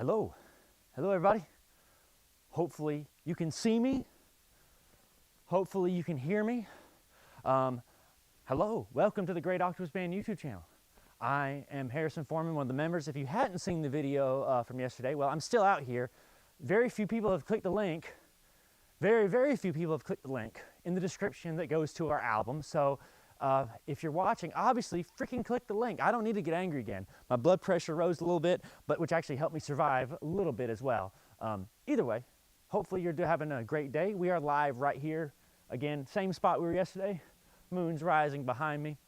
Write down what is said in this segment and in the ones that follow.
Hello. Hello, everybody. Hopefully you can see me. Hopefully you can hear me. Hello. Welcome to the Great Octopus Band YouTube channel. I am Harrison Foreman, one of the members. If you hadn't seen the video from yesterday, well, I'm still out here. Very few people have clicked the link. Very few people have clicked the link in the description that goes to our album. So if you're watching, obviously freaking click the link. I don't need to get angry again. My blood pressure rose a little bit, but which actually helped me survive a little bit as well. Either way, hopefully you're having a great day. We are live right here. Again, same spot we were yesterday. Moon's rising behind me.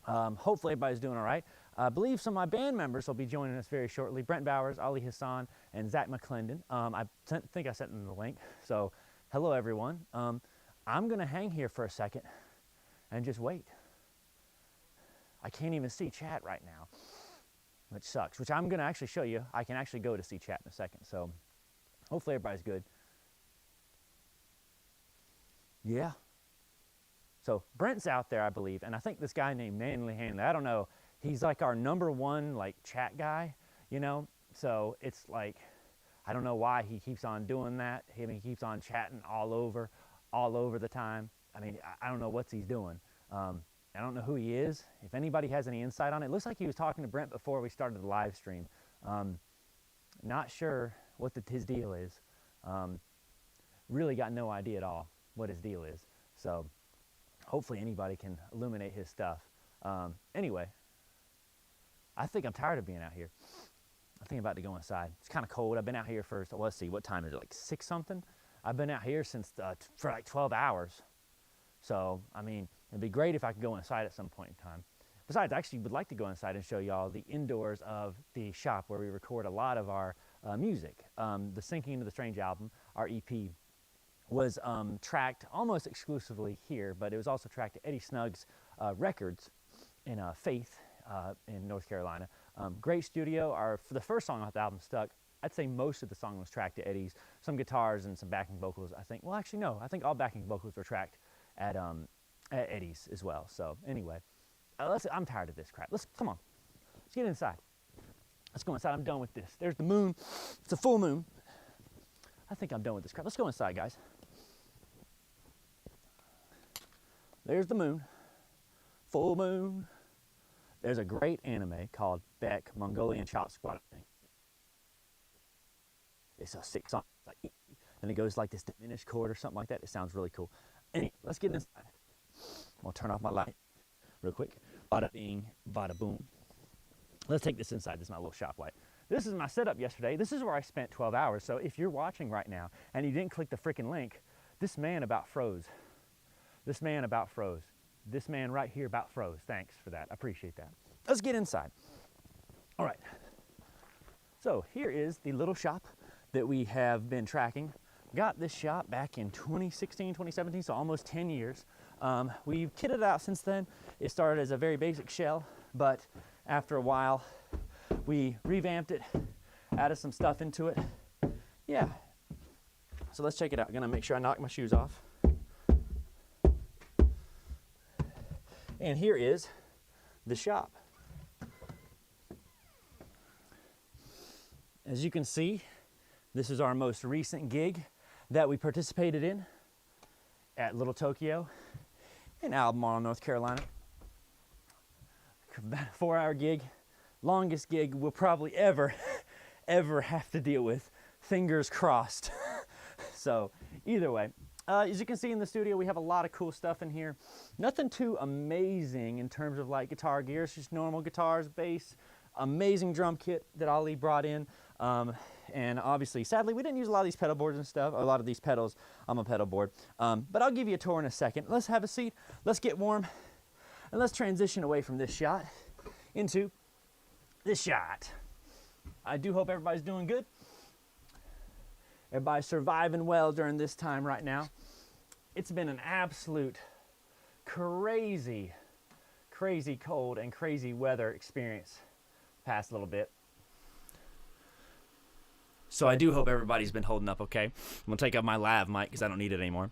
Hopefully everybody's doing all right. I believe some of my band members will be joining us very shortly. Brent Bowers, Ali Hassan, and Zach McClendon. I think I sent them the link. So hello, everyone. I'm going to hang here for a second and just wait. I can't even see chat right now, which sucks, which I'm going to actually show you. I can actually go to see chat in a second. So hopefully everybody's good. Yeah. So Brent's out there, I believe, and I think this guy named Manly Hanley, I don't know, he's like our #1 like chat guy, you know? So it's like, I don't know why he keeps on doing that. I mean, he keeps on chatting all over the time. I mean, I don't know what he's doing. I don't know who he is. If anybody has any insight on it, it looks like he was talking to Brent before we started the live stream. Not sure what his deal is. Really got no idea at all what his deal is. So hopefully anybody can illuminate his stuff. Anyway, I think I'm tired of being out here. I think I'm about to go inside. It's kind of cold. I've been out here for, well, let's see, what time is it, like 6 something? I've been out here since for like 12 hours. So, I mean, it'd be great if I could go inside at some point in time. Besides, I actually would like to go inside and show y'all the indoors of the shop where we record a lot of our music. The Sinking into the Strange album, our EP, was tracked almost exclusively here, but it was also tracked at Eddie Snugg's Records in Faith in North Carolina. Great studio. For the first song off the album, Stuck, I'd say most of the song was tracked at Eddie's. Some guitars and some backing vocals, I think. Well, actually, no. I think all backing vocals were tracked at Eddie's as well. So anyway, I'm tired of this crap. Come on. Let's get inside. Let's go inside. I'm done with this. There's the moon. It's a full moon. I think I'm done with this crap. Let's go inside, guys. There's the moon. Full moon. There's a great anime called Beck, Mongolian Chop Squad. It's a 6 song. And it goes like this diminished chord or something like that. It sounds really cool. Anyway, let's get inside. I'm going to turn off my light real quick. Bada bing, bada boom. Let's take this inside. This is my little shop light. This is my setup yesterday. This is where I spent 12 hours. So if you're watching right now and you didn't click the freaking link, this man about froze. This man about froze. This man right here about froze. Thanks for that. I appreciate that. Let's get inside. All right. So here is the little shop that we have been tracking. Got this shop back in 2016, 2017, so almost 10 years. We've kitted it out since then. It started as a very basic shell, but after a while, we revamped it, added some stuff into it. Yeah. So let's check it out. I'm gonna make sure I knock my shoes off. And here is the shop. As you can see, this is our most recent gig that we participated in at Little Tokyo in Albemarle, North Carolina. About a 4-hour gig. Longest gig we'll probably ever have to deal with. Fingers crossed. So either way, as you can see in the studio, we have a lot of cool stuff in here. Nothing too amazing in terms of like guitar gear. It's just normal guitars, bass, amazing drum kit that Ali brought in. And obviously, sadly, we didn't use a lot of these pedal boards and stuff, a lot of these pedals on my pedal board. But I'll give you a tour in a second. Let's have a seat, let's get warm, and let's transition away from this shot into this shot. I do hope everybody's doing good. Everybody's surviving well during this time right now. It's been an absolute crazy cold and crazy weather experience past little bit. So I do hope everybody's been holding up okay. I'm going to take out my lav mic because I don't need it anymore.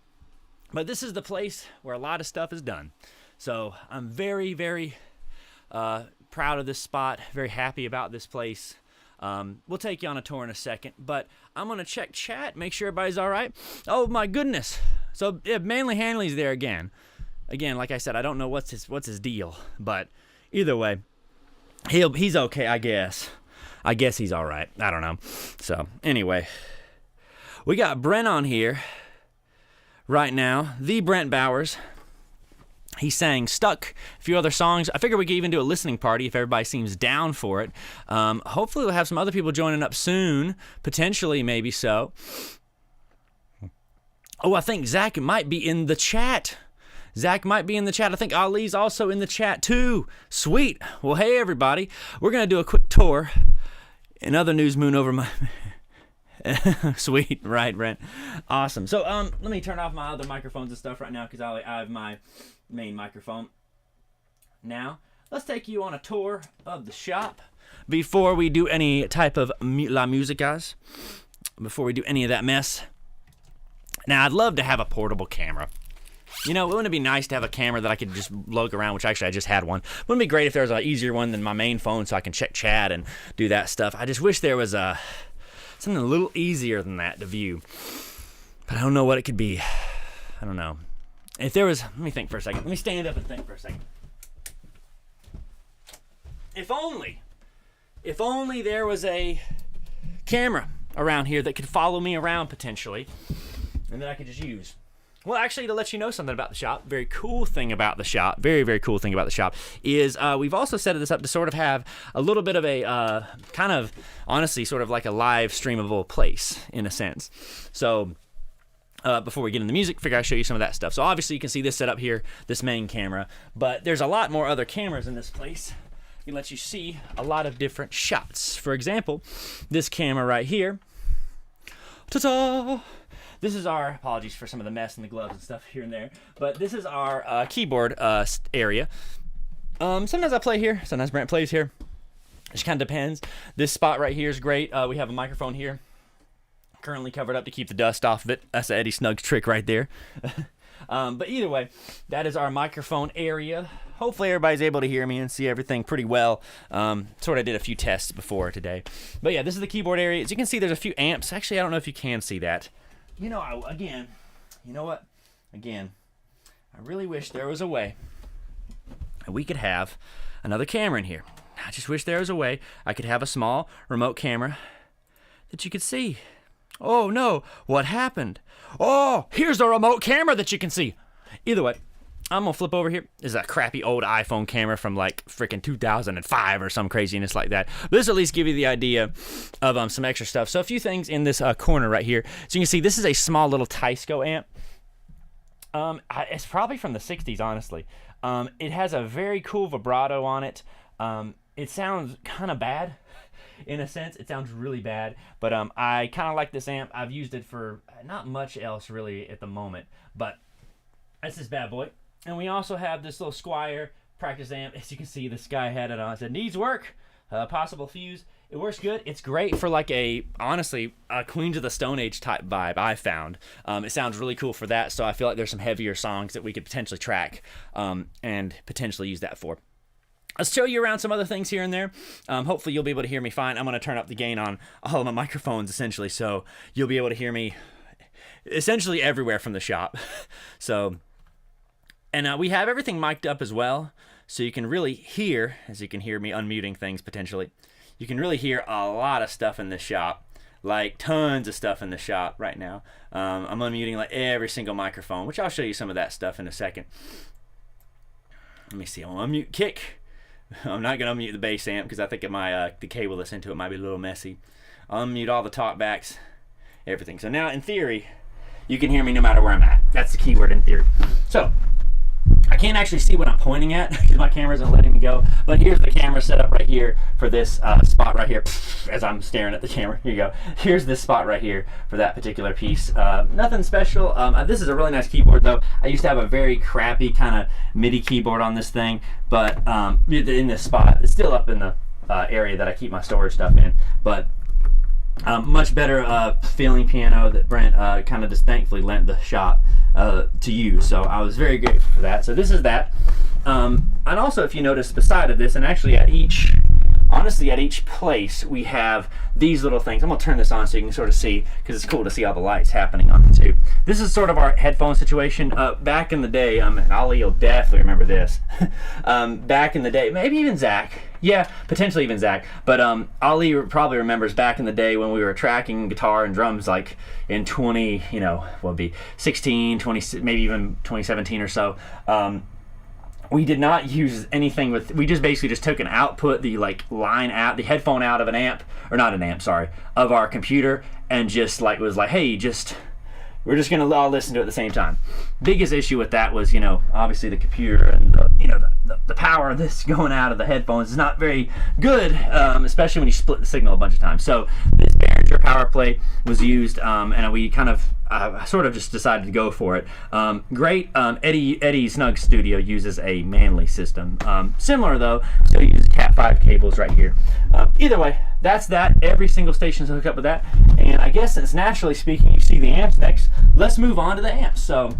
But this is the place where a lot of stuff is done. So I'm very proud of this spot, very happy about this place. We'll take you on a tour in a second, but I'm gonna check chat, make sure everybody's all right. Oh my goodness! So yeah, Manly Hanley's there again. Again, like I said, I don't know what's his deal, but either way, he's okay, I guess. I guess he's all right. I don't know. So anyway, we got Brent on here right now, the Brent Bowers. He sang Stuck, a few other songs. I figure we could even do a listening party if everybody seems down for it. Hopefully we'll have some other people joining up soon, potentially, maybe so. Oh, I think Zach might be in the chat. Zach might be in the chat. I think Ali's also in the chat too. Sweet. Well, hey everybody. We're going to do a quick tour. In other news, Moon over my... Sweet, right, Brent. Awesome. So let me turn off my other microphones and stuff right now because I have my main microphone. Now, let's take you on a tour of the shop before we do any type of la musicas, before we do any of that mess. Now, I'd love to have a portable camera. You know, wouldn't it be nice to have a camera that I could just lug around, which actually I just had one. Wouldn't it be great if there was an easier one than my main phone so I can check chat and do that stuff. I just wish there was something a little easier than that to view. But I don't know what it could be. I don't know. If there was, let me think for a second. Let me stand up and think for a second. If only there was a camera around here that could follow me around potentially and that I could just use. Well, actually, to let you know something about the shop, very cool thing about the shop, very cool thing about the shop is we've also set this up to sort of have a little bit of a kind of, honestly, sort of like a live streamable place in a sense. So before we get into music, figure I'll show you some of that stuff. So obviously you can see this set up here, this main camera, but there's a lot more other cameras in this place. It can let you see a lot of different shots. For example, this camera right here. Ta-da! This is our, apologies for some of the mess and the gloves and stuff here and there, but this is our keyboard area. Sometimes I play here, sometimes Brent plays here. It just kind of depends. This spot right here is great. We have a microphone here, currently covered up to keep the dust off of it. That's an Eddie Snuggs trick right there. But either way, that is our microphone area. Hopefully everybody's able to hear me and see everything pretty well. Sort of did a few tests before today. But yeah, this is the keyboard area. As you can see, there's a few amps. Actually, I don't know if you can see that. You know, you know what? Again, I really wish there was a way that we could have another camera in here. I just wish there was a way I could have a small remote camera that you could see. Oh no, what happened? Oh, here's the remote camera that you can see. Either way, I'm gonna flip over here. This is a crappy old iPhone camera from like freaking 2005 or some craziness like that. But this will at least give you the idea of some extra stuff. So a few things in this corner right here. So you can see this is a small little Tisco amp. It's probably from the 60s, honestly. It has a very cool vibrato on it. It sounds kind of bad. In a sense, it sounds really bad, but I kind of like this amp. I've used it for not much else really at the moment, but that's this bad boy. And we also have this little Squier practice amp. As you can see, this guy had it on. It said, needs work, possible fuse. It works good. It's great for like honestly, a Queens of the Stone Age type vibe, I found. It sounds really cool for that, so I feel like there's some heavier songs that we could potentially track and potentially use that for. I'll show you around some other things here and there. Hopefully you'll be able to hear me fine. I'm going to turn up the gain on all of my microphones essentially, so you'll be able to hear me essentially everywhere from the shop. So, and we have everything mic'd up as well, so you can really hear, as you can hear me unmuting things potentially, you can really hear a lot of stuff in this shop, like tons of stuff in the shop right now. I'm unmuting like every single microphone, which I'll show you some of that stuff in a second. Let me see, I'll unmute kick. I'm not going to unmute the bass amp because I think the cable that's into it might be a little messy. I'll unmute all the talkbacks, everything. So now, in theory, you can hear me no matter where I'm at. That's the key word, in theory. So, I can't actually see what I'm pointing at because my camera isn't letting me go, but here's the camera set up right here for this spot right here. As I'm staring at the camera, here you go. Here's this spot right here for that particular piece. Nothing special. This is a really nice keyboard though. I used to have a very crappy kind of MIDI keyboard on this thing, but in this spot, it's still up in the area that I keep my storage stuff in, but much better feeling piano that Brent kind of just thankfully lent the shop to use, so I was very grateful for that. So this is that, and also if you notice beside of this, and actually on honestly, at each place we have these little things. I'm gonna turn this on so you can sort of see, because it's cool to see all the lights happening on it too. This is sort of our headphone situation. Back in the day, and Ollie will definitely remember this. Back in the day, maybe even Zach. Yeah, potentially even Zach. But Ollie probably remembers back in the day when we were tracking guitar and drums, like in 20, you know, what would be 16, 20, maybe even 2017 or so. We did not use anything with, we just basically just took an output, the like line out, the headphone out of an amp, or not an amp, sorry, of our computer, and just like was like, hey, we're just gonna all listen to it at the same time. Biggest issue with that was, you know, obviously the computer and the power of this going out of the headphones is not very good, especially when you split the signal a bunch of times. So this Behringer power plate was used, and we kind of sort of just decided to go for it. Great. Eddie Snug Studio uses a Manley system. Similar though, still uses Cat 5 cables right here. Either way, that's that. Every single station is hooked up with that. And I guess since naturally speaking, you see the amps next, let's move on to the amps. So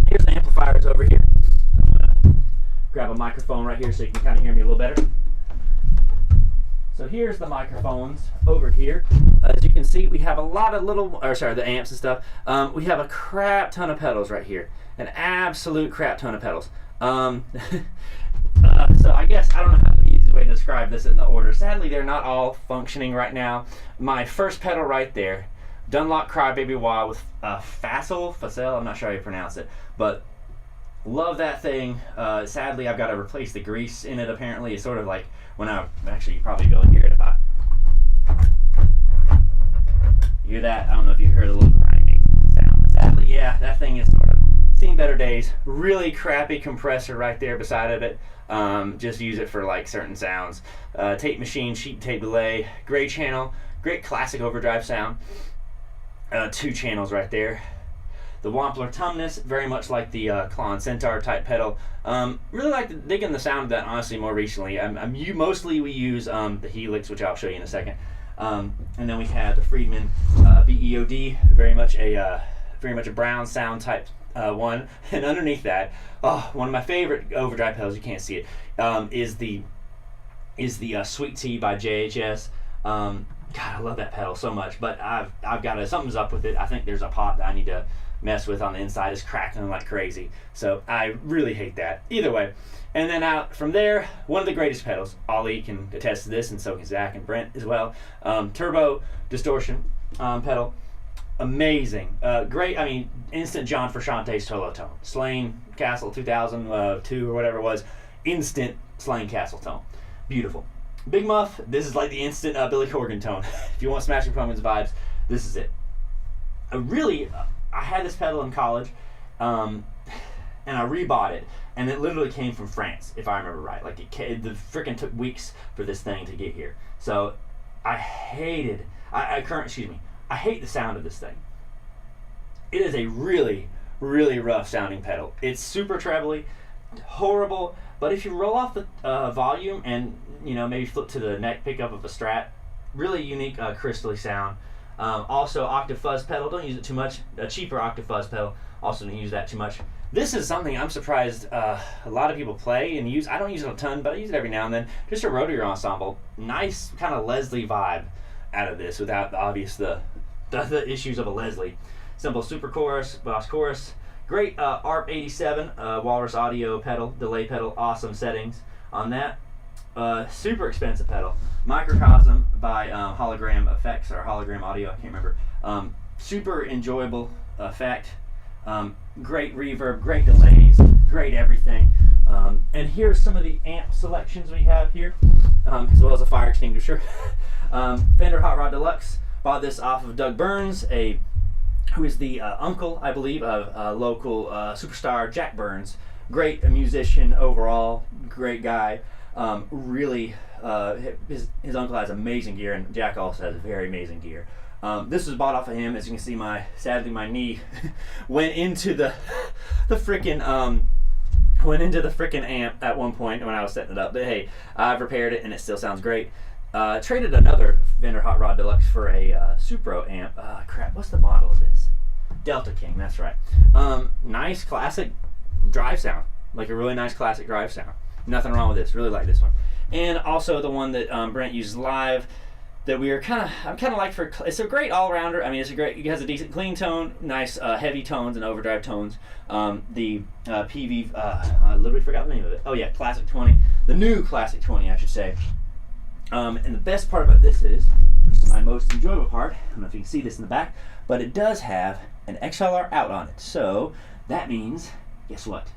here's the amplifiers over here. I'm gonna grab a microphone right here so you can kind of hear me a little better. So here's the microphones over here. As you can see, we have a lot of the amps and stuff. We have a crap ton of pedals right here. An absolute crap ton of pedals. So I guess, I don't know how the easiest way to describe this in the order. Sadly, they're not all functioning right now. My first pedal right there, Dunlop Crybaby Wah with Facel, I'm not sure how you pronounce it, but love that thing. Sadly, I've got to replace the grease in it apparently. It's sort of like when actually you probably go and hear it if I hear that. I don't know if you heard a little grinding sound, but sadly, yeah, that thing is sort of seen better days. Really crappy compressor right there beside of it. Just use it for like certain sounds. Tape machine, sheet tape delay, gray channel, great classic overdrive sound. 2 channels right there. The Wampler Tumnus, very much like the Klon Centaur type pedal. Really like digging the sound of that honestly more recently. Mostly we use the Helix, which I'll show you in a second. And then we have the Friedman BEOD, very much a brown sound type one. And underneath that, one of my favorite overdrive pedals, you can't see it, is the Sweet Tea by JHS. God, I love that pedal so much, but I've got something's up with it. I think there's a pot that I need to mess with on the inside. It's cracking like crazy, so I really hate that. Either way, and then out from there, one of the greatest pedals. Ollie can attest to this, and so can Zach and Brent as well. Turbo distortion pedal, amazing, great. I mean, instant John Frusciante's solo tone. Slane Castle 2002 or whatever it was, instant Slane Castle tone, beautiful. Big Muff, this is like the instant Billy Corgan tone. If you want Smashing Pumpkins vibes, this is it. I had this pedal in college, and I rebought it, and it literally came from France, if I remember right. Like the freaking took weeks for this thing to get here. So I hate the sound of this thing. It is a really, really rough sounding pedal. It's super trebly, horrible. But if you roll off the volume and maybe flip to the neck pickup of a Strat, really unique crystally sound. Also octave fuzz pedal, don't use it too much. A cheaper octave fuzz pedal, also don't use that too much. This is something I'm surprised a lot of people play and use. I don't use it a ton, but I use it every now and then. Just a rotary ensemble, nice kind of Leslie vibe out of this without the obvious the issues of a Leslie. Simple super chorus, boss chorus. Great ARP 87 Walrus audio pedal, delay pedal, awesome settings on that. Super expensive pedal. Microcosm by Hologram Effects or Hologram Audio, I can't remember. Super enjoyable effect. Great reverb, great delays, great everything. And here's some of the amp selections we have here, as well as a fire extinguisher. Fender Hot Rod Deluxe. Bought this off of Doug Burns, who is the uncle, I believe, of local superstar Jack Burns. Great musician overall, great guy. Really, his uncle has amazing gear, and Jack also has very amazing gear. This was bought off of him. As you can see, sadly my knee went into the frickin' amp at one point when I was setting it up. But hey, I've repaired it and it still sounds great. Traded another Fender Hot Rod Deluxe for a Supro amp. Crap, what's the model of this? Delta King, that's right. Nice classic drive sound, like a really nice classic drive sound. Nothing wrong with this. Really like this one. and also the one that Brent uses live. That I'm kind of like for, it's a great all-rounder. I mean, it has a decent clean tone, nice heavy tones and overdrive tones. The PV, I literally forgot the name of it. Oh yeah, Classic 20, the new Classic 20, I should say. And the best part about this is, which is my most enjoyable part, I don't know if you can see this in the back, but it does have an XLR out on it. So that means, guess what?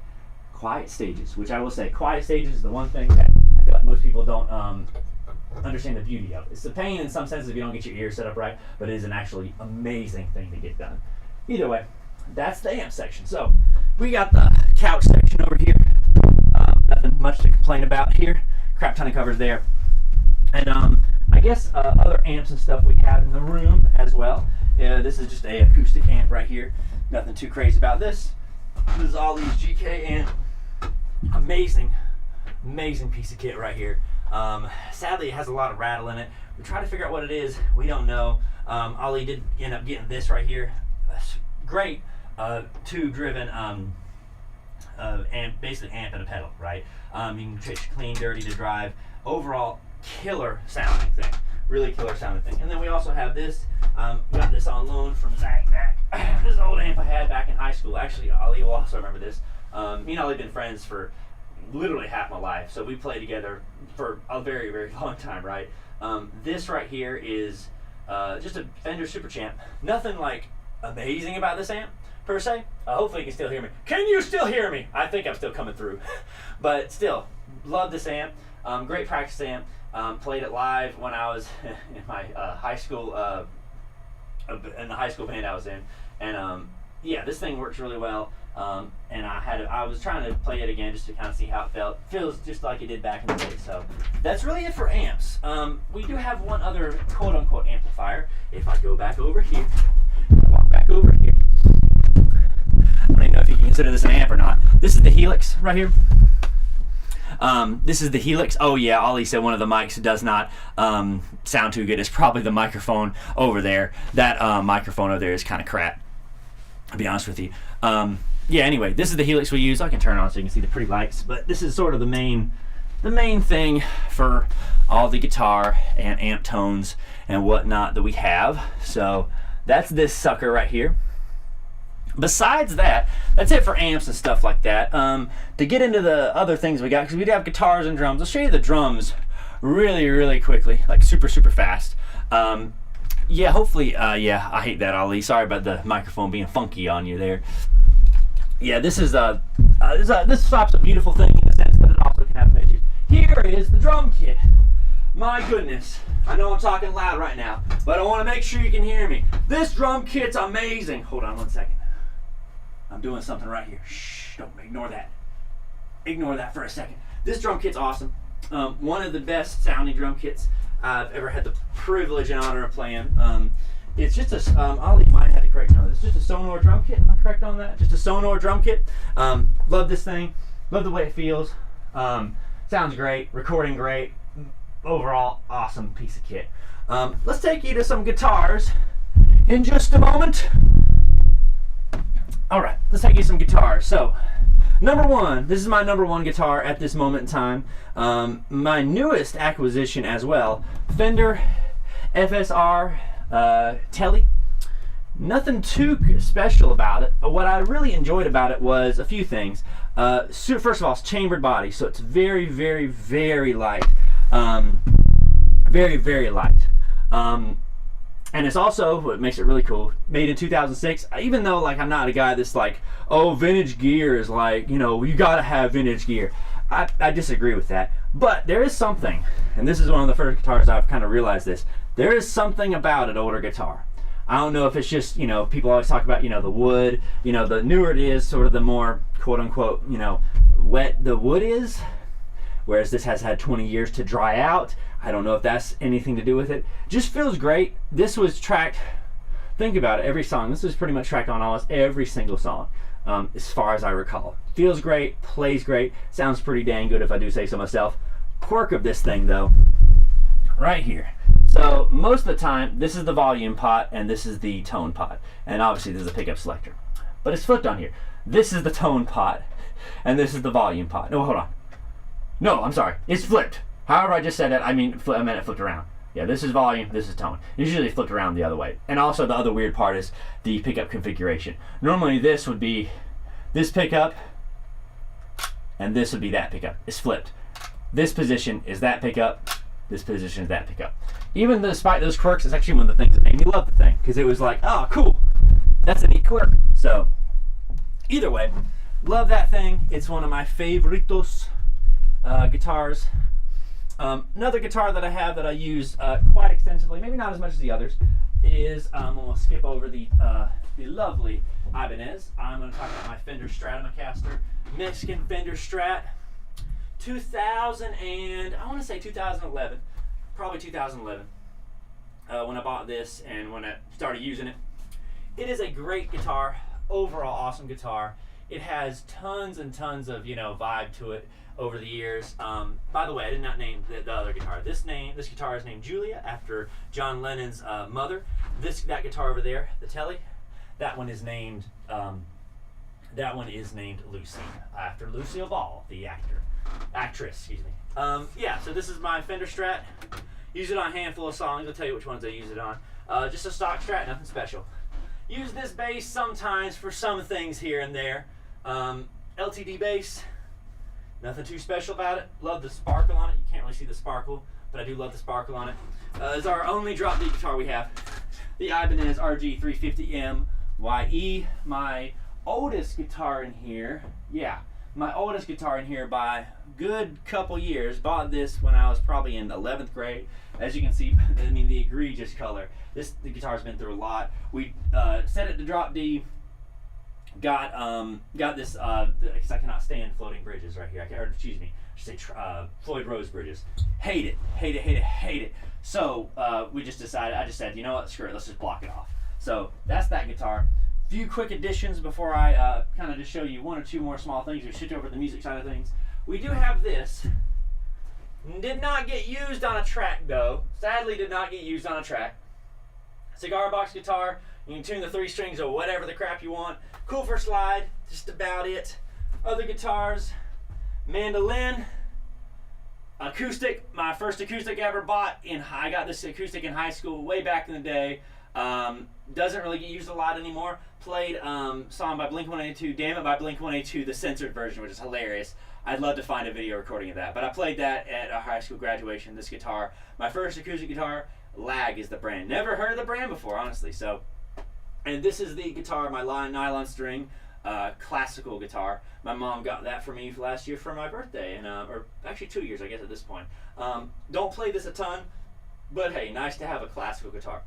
Quiet stages, which I will say, quiet stages is the one thing that I feel like most people don't understand the beauty of. It's a pain in some senses if you don't get your ears set up right, but it is an actually amazing thing to get done. Either way, that's the amp section. So we got the couch section over here. Nothing much to complain about here. Crap ton of covers there. And I guess other amps and stuff we have in the room as well. This is just a acoustic amp right here. Nothing too crazy about this. This is all these GK amp. Amazing piece of kit right here. Sadly, it has a lot of rattle in it. We try to figure out what it is. We don't know. Ollie did end up getting this right here. Great tube-driven amp, basically amp and a pedal, right? You can pitch clean, dirty to drive. Overall, killer sounding thing. Really killer sounding thing. And then we also have this. Got this on loan from Zach back. This is an old amp I had back in high school. Actually, Ollie will also remember this. Me and Ollie have been friends for literally half my life, so we played together for a very, very long time, right? This right here is just a Fender Super Champ. Nothing like amazing about this amp per se. Hopefully you can still hear me. Can you still hear me? I think I'm still coming through. But still, love this amp. Great practice amp. Played it live when I was in my high school, in the high school band I was in, and yeah, this thing works really well. And I was trying to play it again just to kind of see how it felt. Feels just like it did back in the day. So that's really it for amps. We do have one other quote-unquote amplifier. If I go back over here, walk back over here. I don't even know if you can consider this an amp or not. This is the Helix right here. This is the Helix. Oh yeah, Ollie said one of the mics does not sound too good. It's probably the microphone over there. That microphone over there is kind of crap, I'll be honest with you. Yeah, anyway, this is the Helix we use. I can turn it on so you can see the pretty lights, but this is sort of the main thing for all the guitar and amp tones and whatnot that we have. So that's this sucker right here. Besides that, that's it for amps and stuff like that. To get into the other things we got, because we do have guitars and drums. I'll show you the drums really, really quickly, like super, super fast. Yeah, hopefully, yeah, I hate that, Ollie. Sorry about the microphone being funky on you there. Yeah, this slaps a beautiful thing in a sense, but it also can have issues. Here is the drum kit. My goodness, I know I'm talking loud right now, but I want to make sure you can hear me. This drum kit's amazing. Hold on one second. I'm doing something right here. Shh, don't ignore that. Ignore that for a second. This drum kit's awesome. One of the best sounding drum kits I've ever had the privilege and honor of playing. It's just a, Ollie might have to correct me on this. Just a Sonor drum kit. Am I correct on that? Just a Sonor drum kit. Love this thing. Love the way it feels. Sounds great. Recording great. Overall, awesome piece of kit. Let's take you to some guitars in just a moment. All right, let's take you some guitars. So, number one, this is my number one guitar at this moment in time. My newest acquisition as well, Fender FSR Telly. Nothing too special about it, but what I really enjoyed about it was a few things. First of all, it's chambered body, so it's very, very, very light. Very, very light. And it's also, what makes it really cool, made in 2006. Even though, like, I'm not a guy that's like, oh, vintage gear is like, you know, you gotta have vintage gear. I disagree with that. But there is something, and this is one of the first guitars I've kind of realized this. There is something about an older guitar. I don't know if it's just, you know, people always talk about, you know, the wood. You know, the newer it is, sort of the more, quote unquote, you know, wet the wood is. Whereas this has had 20 years to dry out. I don't know if that's anything to do with it. Just feels great. This was tracked, think about it, every song. This was pretty much tracked on almost every single song, as far as I recall. Feels great, plays great, sounds pretty dang good if I do say so myself. Quirk of this thing though, right here. So most of the time, this is the volume pot and this is the tone pot. And obviously there's a pickup selector. But it's flipped on here. This is the tone pot and this is the volume pot. No, hold on. No, I'm sorry. It's flipped. However, I just said that, I meant it flipped around. Yeah, this is volume, this is tone. Usually flipped around the other way. And also the other weird part is the pickup configuration. Normally this would be this pickup, and this would be that pickup. It's flipped. This position is that pickup, this position is that pickup. Even despite those quirks, it's actually one of the things that made me love the thing, because it was like, oh, cool, that's a neat quirk. So, either way, love that thing. It's one of my favoritos guitars. Another guitar that I have that I use quite extensively, maybe not as much as the others, is, I'm going to skip over the lovely Ibanez. I'm going to talk about my Fender Stratocaster, Mexican Fender Strat, 2000 and, I want to say 2011, probably 2011, when I bought this and when I started using it. It is a great guitar, overall awesome guitar. It has tons and tons of, vibe to it over the years. By the way, I did not name the other guitar. This guitar is named Julia after John Lennon's mother. That guitar over there, the Telly, that one is named Lucy after Lucille Ball, the actress. Excuse me. Yeah. So this is my Fender Strat. Use it on a handful of songs. I'll tell you which ones I use it on. Just a stock Strat, nothing special. Use this bass sometimes for some things here and there. LTD bass. Nothing too special about it. Love the sparkle on it. You can't really see the sparkle, but I do love the sparkle on it. It's our only drop D guitar we have. The Ibanez RG350M YE. My oldest guitar in here. Yeah, my oldest guitar in here by a good couple years. Bought this when I was probably in 11th grade. As you can see, I mean the egregious color. The guitar's been through a lot. We set it to drop D. Got this because I cannot stand floating bridges right here. Excuse me, I should say Floyd Rose bridges. Hate it. So we just decided. I just said, you know what? Screw it. Let's just block it off. So that's that guitar. Few quick additions before I kind of just show you one or two more small things. We switch over to the music side of things. We do have this. Did not get used on a track though. Sadly, did not get used on a track. Cigar box guitar. You can tune the 3 strings or whatever the crap you want. Cool for slide, just about it. Other guitars, mandolin, acoustic. My first acoustic I ever bought. I got this acoustic in high school way back in the day. Doesn't really get used a lot anymore. Played song by Blink-182, Damn It by Blink-182, the censored version, which is hilarious. I'd love to find a video recording of that. But I played that at a high school graduation, this guitar. My first acoustic guitar, Lag is the brand. Never heard of the brand before, honestly. And this is the guitar, my nylon string, classical guitar. My mom got that for me last year for my birthday, and or actually 2 years, I guess, at this point. Don't play this a ton, but hey, nice to have a classical guitar.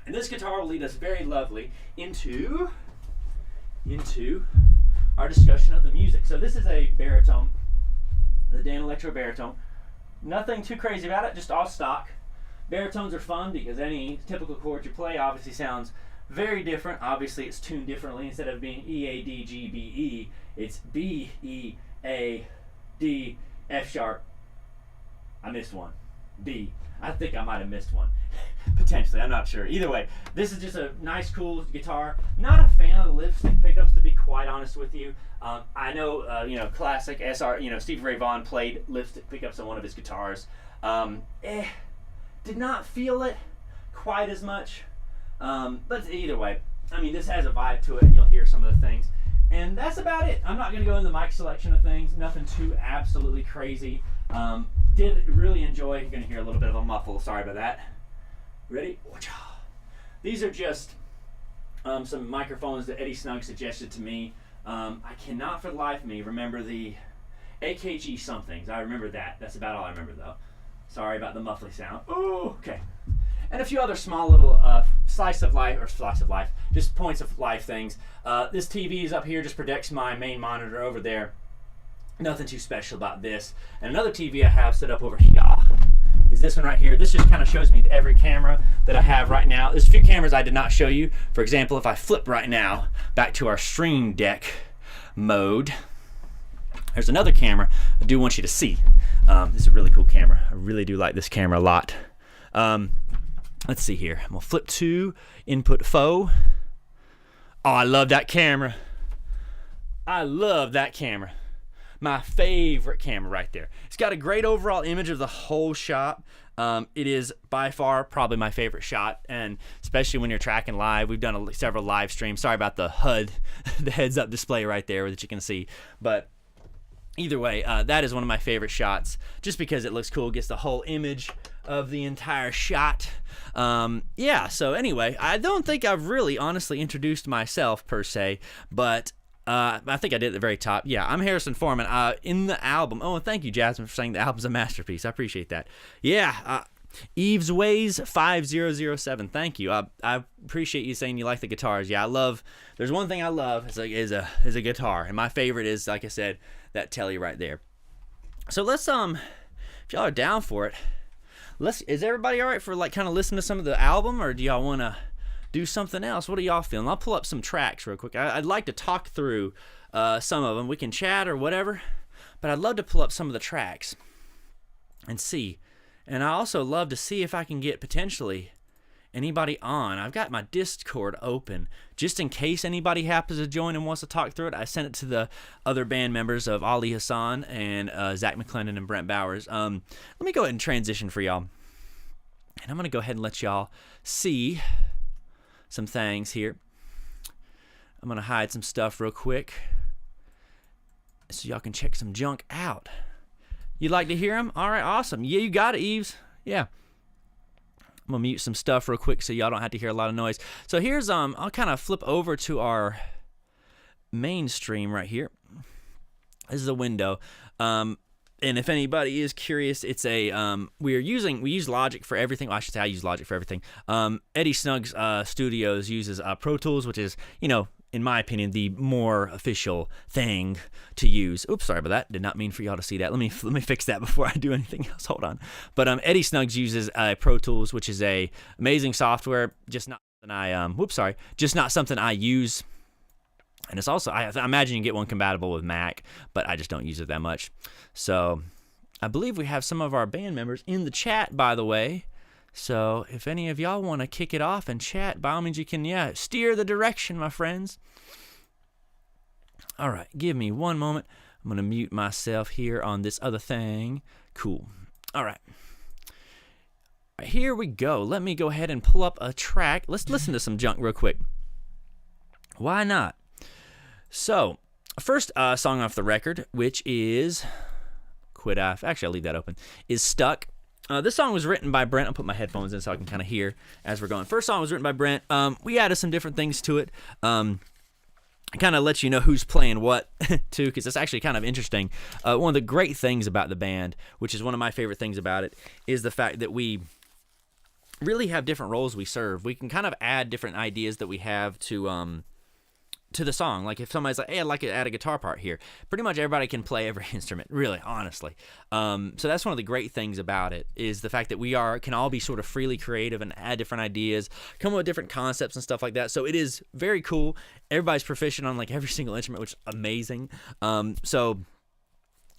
And this guitar will lead us very lovely into our discussion of the music. So this is a baritone, the Dan Electro baritone. Nothing too crazy about it, just all stock. Baritones are fun because any typical chord you play obviously sounds very different. Obviously, it's tuned differently. Instead of being E, A, D, G, B, E, it's B, E, A, D, F sharp. I missed one. B. I think I might have missed one. Potentially, I'm not sure. Either way, this is just a nice, cool guitar. Not a fan of the lipstick pickups, to be quite honest with you. I know, classic SR. Stevie Ray Vaughan played lipstick pickups on one of his guitars. Did not feel it quite as much. But either way, I mean, this has a vibe to it, and you'll hear some of the things. And that's about it. I'm not going to go into the mic selection of things. Nothing too absolutely crazy. Did really enjoy. You're going to hear a little bit of a muffle. Sorry about that. Ready? These are just some microphones that Eddie Snug suggested to me. I cannot for the life of me remember the AKG somethings. I remember that. That's about all I remember, though. Sorry about the muffly sound. Oh, okay. And a few other small little slice of life, just points of life things. This TV is up here, just protects my main monitor over there. Nothing too special about this. And another TV I have set up over here is this one right here. This just kind of shows me every camera that I have right now. There's a few cameras I did not show you. For example, if I flip right now back to our stream deck mode, there's another camera I do want you to see. This is a really cool camera. I really do like this camera a lot. Let's see here. I'm going to flip to input faux. Oh, I love that camera. I love that camera. my favorite camera right there. It's got a great overall image of the whole shot. It is by far probably my favorite shot, and especially when you're tracking live. We've done several live streams. Sorry about the HUD, the heads-up display right there that you can see. But either way, that is one of my favorite shots, just because it looks cool, gets the whole image of the entire shot. Yeah, so anyway, I don't think I've really honestly introduced myself per se, but I think I did at the very top. Yeah, I'm Harrison Foreman. In the album. Oh, and thank you, Jasmine, for saying the album's a masterpiece. I appreciate that. Yeah, Eve's Ways 5007. Thank you. I appreciate you saying you like the guitars. Yeah, there's one thing I love is a guitar, and my favorite is, like I said, that Telly right there. So let's if y'all are down for it, is everybody all right for like kind of listening to some of the album, or do y'all want to do something else? What are y'all feeling? I'll pull up some tracks real quick. I'd like to talk through some of them. We can chat or whatever, but I'd love to pull up some of the tracks and see. And I also love to see if I can get potentially anybody on. I've got my Discord open just in case anybody happens to join and wants to talk through it. I sent it to the other band members of Ali Hassan and Zach McClendon and Brent Bowers. Let me go ahead and transition for y'all. And I'm going to go ahead and let y'all see some things here. I'm going to hide some stuff real quick so y'all can check some junk out. You'd like to hear them? All right, awesome. Yeah, you got it, Eves. Yeah. I'm going to mute some stuff real quick so y'all don't have to hear a lot of noise. So here's, I'll kind of flip over to our main stream right here. This is a window. And if anybody is curious, it's a we use Logic for everything. Well, I should say I use Logic for everything. Eddie Snuggs Studios uses Pro Tools, which is, in my opinion, the more official thing to use. Oops, sorry about that. Did not mean for y'all to see that. Let me fix that before I do anything else. Hold on. But Eddie Snuggs uses Pro Tools, which is a amazing software. Just not something just not something I use. And it's also, I imagine you can get one compatible with Mac, but I just don't use it that much. So I believe we have some of our band members in the chat, by the way. So if any of y'all want to kick it off and chat, by all means you can, steer the direction, my friends. All right, give me one moment. I'm going to mute myself here on this other thing. Cool. All right. Here we go. Let me go ahead and pull up a track. Let's listen to some junk real quick. Why not? So, first song off the record, which is actually I'll leave that open, is Stuck. This song was written by Brent. I'll put my headphones in so I can kind of hear as we're going. First song was written by Brent. We added some different things to it. Kind of let you know who's playing what, too, because it's actually kind of interesting. One of the great things about the band, which is one of my favorite things about it, is the fact that we really have different roles we serve. We can kind of add different ideas that we have to the song. Like if somebody's like, hey, I'd like to add a guitar part here, pretty much everybody can play every instrument, really, honestly. So that's one of the great things about it, is the fact that we can all be sort of freely creative and add different ideas, come up with different concepts and stuff like that. So it is very cool. Everybody's proficient on like every single instrument, which is amazing. So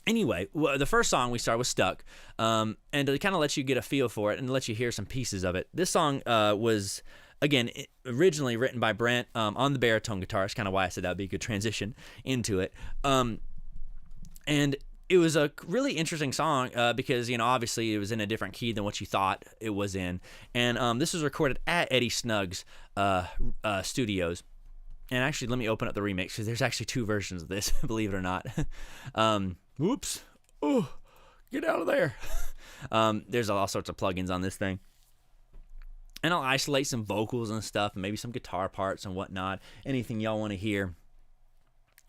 anyway, the first song we started was Stuck, and to kind of let you get a feel for it and let you hear some pieces of it. This song was, again, originally written by Brent on the baritone guitar. That's kind of why I said that would be a good transition into it. And it was a really interesting song because, obviously it was in a different key than what you thought it was in. And this was recorded at Eddie Snuggs Studios. And actually, let me open up the remix because there's actually two versions of this, believe it or not. Whoops. Oh, get out of there. There's all sorts of plugins on this thing. And I'll isolate some vocals and stuff, and maybe some guitar parts and whatnot. Anything y'all want to hear.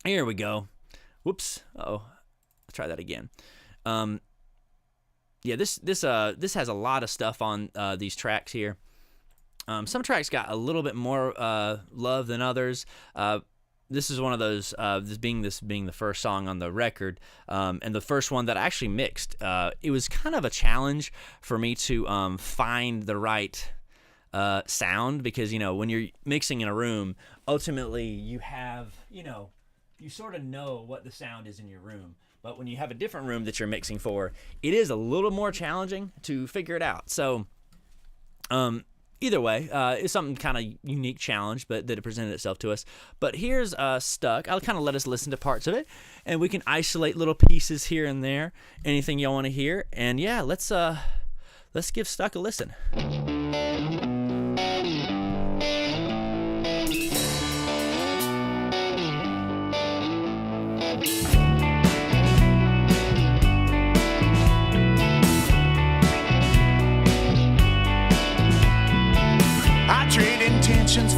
Here we go. Whoops. Uh-oh. Let's try that again. Yeah, this has a lot of stuff on these tracks here. Some tracks got a little bit more love than others. This is one of those, this being the first song on the record, and the first one that I actually mixed. It was kind of a challenge for me to find the right sound, because when you're mixing in a room, ultimately you have you sort of know what the sound is in your room, but when you have a different room that you're mixing for, it is a little more challenging to figure it out. So either way, it's something kind of unique challenge, but that it presented itself to us. But here's Stuck. I'll kind of let us listen to parts of it, and we can isolate little pieces here and there. Anything y'all want to hear, and yeah, let's give Stuck a listen.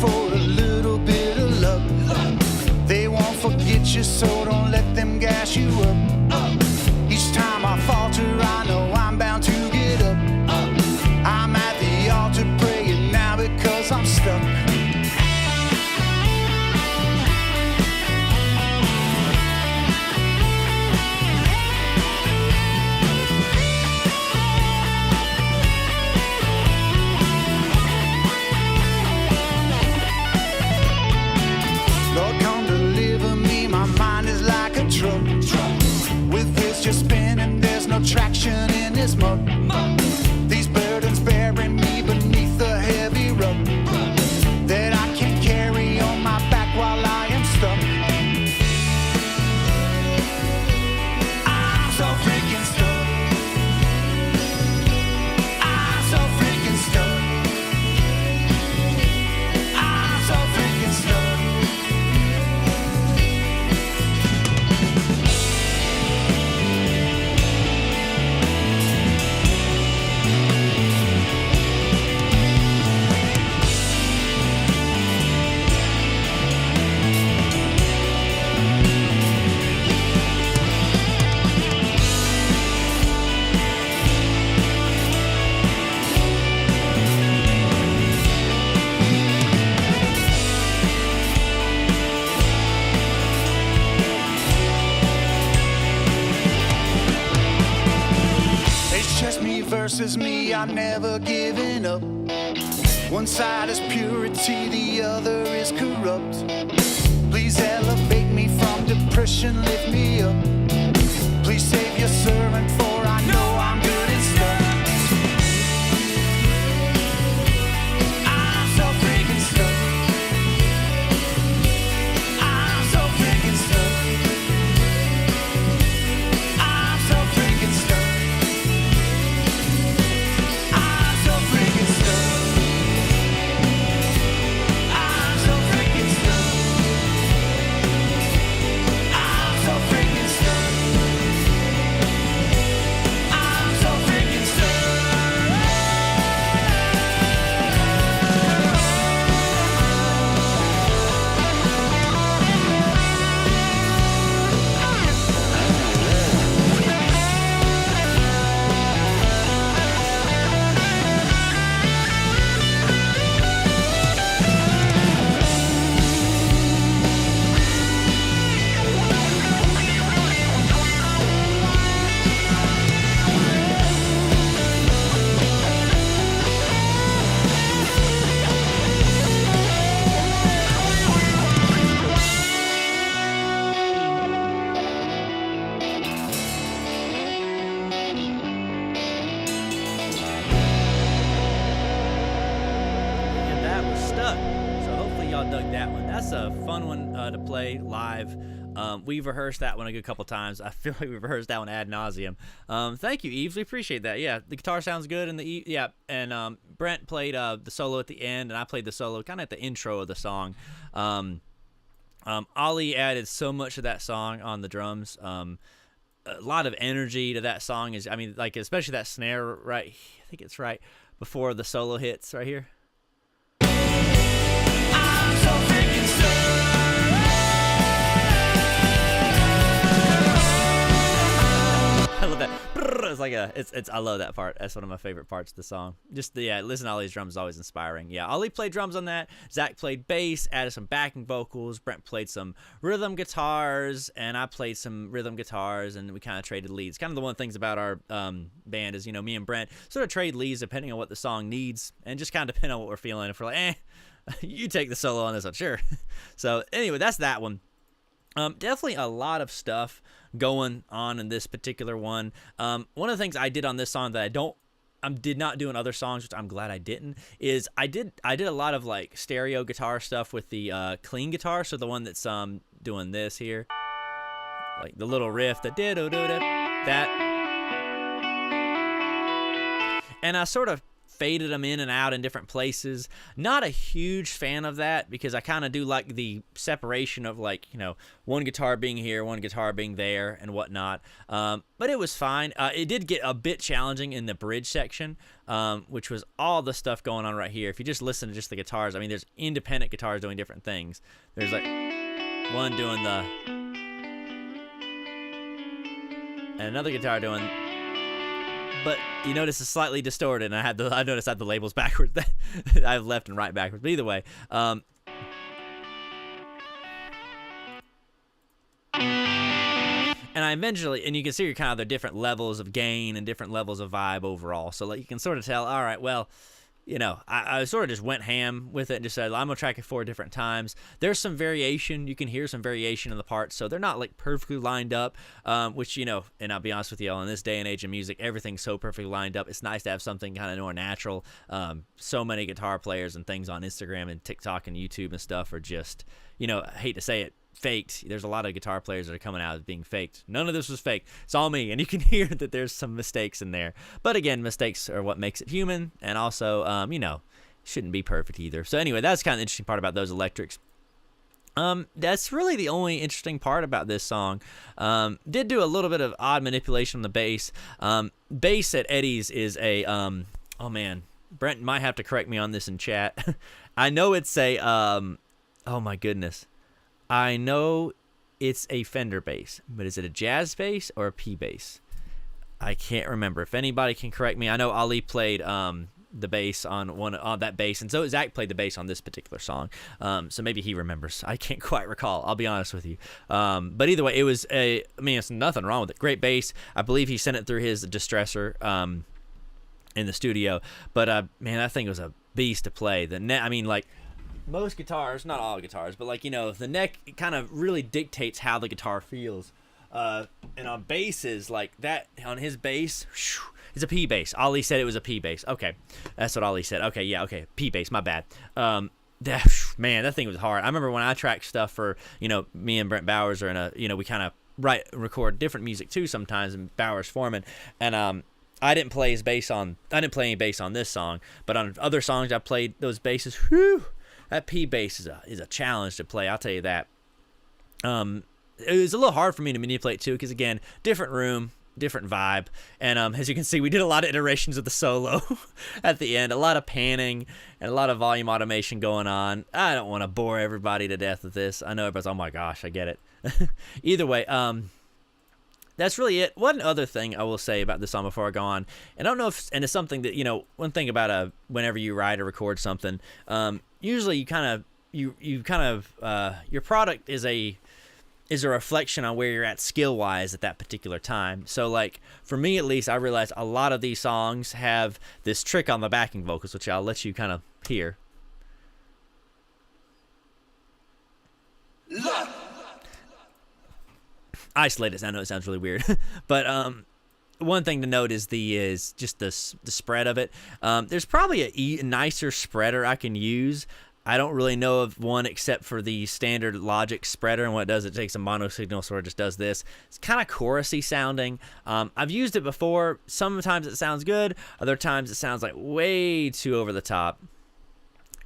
For a little bit of luck, they won't forget you, so don't let them gas you up. Each time I falter, I know I'm bound to get up. I'm at the altar praying now because I'm stuck. With wheels just spinning, there's no traction in this mud. These burdens bury me beneath the heavy rug that I can't carry on my back while I am stuck. I'm so freaking stuck. I'm so freaking stuck. I'm so freaking stuck. Versus me, I'm never giving up. One side is purity, the other is corrupt. Please elevate me from depression, lift me up. Please save your servant, for I know I'm good and stuck. I'm so freaking stuck. I'm so freaking stuck. I'm so freaking stuck. To play live. We've rehearsed that one a good couple times. I feel like we've rehearsed that one ad nauseum. Thank you, Eves. We appreciate that. Yeah, the guitar sounds good, and Brent played the solo at the end, and I played the solo kind of at the intro of the song. Ollie added so much to that song on the drums. A lot of energy to that song especially that snare right. I think it's right before the solo hits right here. I'm so freaking stuck. I love that. It's like I love that part. That's one of my favorite parts of the song. Listen to Ollie's drums is always inspiring. Yeah, Ollie played drums on that. Zach played bass, added some backing vocals. Brent played some rhythm guitars, and I played some rhythm guitars, and we kind of traded leads. Kind of the one of the things about our band is, me and Brent sort of trade leads depending on what the song needs, and just kind of depend on what we're feeling. If we're like, you take the solo on this one, sure. So anyway, that's that one. Definitely a lot of stuff going on in this particular one. One of the things I did on this song that did not doing other songs, which I'm glad I didn't, is I did a lot of like stereo guitar stuff with the clean guitar, so the one that's doing this here, like the little riff, the that, and I sort of faded them in and out in different places. Not a huge fan of that, because I kind of do like the separation of, like, you know, one guitar being here, one guitar being there, and whatnot. But it was fine. It did get a bit challenging in the bridge section, which was all the stuff going on right here. If you just listen to just the guitars, I mean, there's independent guitars doing different things. There's like one doing the, and another guitar doing. But you notice it's slightly distorted, and I noticed I had the labels backwards. I have left and right backwards. But either way, and I eventually, and you can see kind of the different levels of gain and different levels of vibe overall. So like you can sort of tell, all right, well, you know, I sort of just went ham with it and just said, I'm going to track it 4 different times. There's some variation. You can hear some variation in the parts, so they're not, like, perfectly lined up, which, you know, and I'll be honest with you, in this day and age of music, everything's so perfectly lined up. It's nice to have something kind of more natural. So many guitar players and things on Instagram and TikTok and YouTube and stuff are just, you know, I hate to say it, faked. There's a lot of guitar players that are coming out as being faked. None of this was fake. It's all me, and you can hear that there's some mistakes in there. But again, mistakes are what makes it human, and also, you know, shouldn't be perfect either. So anyway, that's kind of the interesting part about those electrics. That's really the only interesting part about this song. Did do a little bit of odd manipulation on the bass. Bass at Eddie's is a, oh man, Brent might have to correct me on this in chat. I know it's a, oh my goodness. I know it's a Fender bass, but is it a jazz bass or a P bass? I can't remember. If anybody can correct me, I know Ali played the bass on that bass, and so Zach played the bass on this particular song. So maybe he remembers. I can't quite recall. I'll be honest with you. But either way, it was I mean, it's nothing wrong with it. Great bass. I believe he sent it through his distressor in the studio. But man, that thing was a beast to play. I mean, like, most guitars, not all guitars, but like, you know, the neck kind of really dictates how the guitar feels. And on basses like that, on his bass, it's a P bass. Ollie said it was a P bass. Okay, that's what Ollie said. Okay, yeah, okay, P bass. My bad. Man, that thing was hard. I remember when I tracked stuff for, you know, me and Brent Bowers are in a, you know, we kind of record different music too sometimes, and Bowers Foreman, and I didn't play any bass on this song, but on other songs I played those basses. Whew. That P bass is a challenge to play, I'll tell you that. It was a little hard for me to manipulate too, because again, different room, different vibe, and as you can see, we did a lot of iterations of the solo at the end, a lot of panning and a lot of volume automation going on. I don't want to bore everybody to death with this. I know everybody's, oh my gosh, I get it. Either way, that's really it. One other thing I will say about this song before I go on, and I don't know if, and it's something that, you know, one thing about whenever you write or record something, usually your product is a reflection on where you're at skill wise at that particular time. So like for me at least, I realized a lot of these songs have this trick on the backing vocals, which I'll let you kind of hear. Isolated. I know it sounds really weird, but one thing to note is just the spread of it. There's probably a nicer spreader I can use. I don't really know of one except for the standard Logic spreader, and what it does, it takes a mono signal, sort of just does this. It's kind of chorusy sounding. I've used it before. Sometimes it sounds good. Other times it sounds like way too over the top.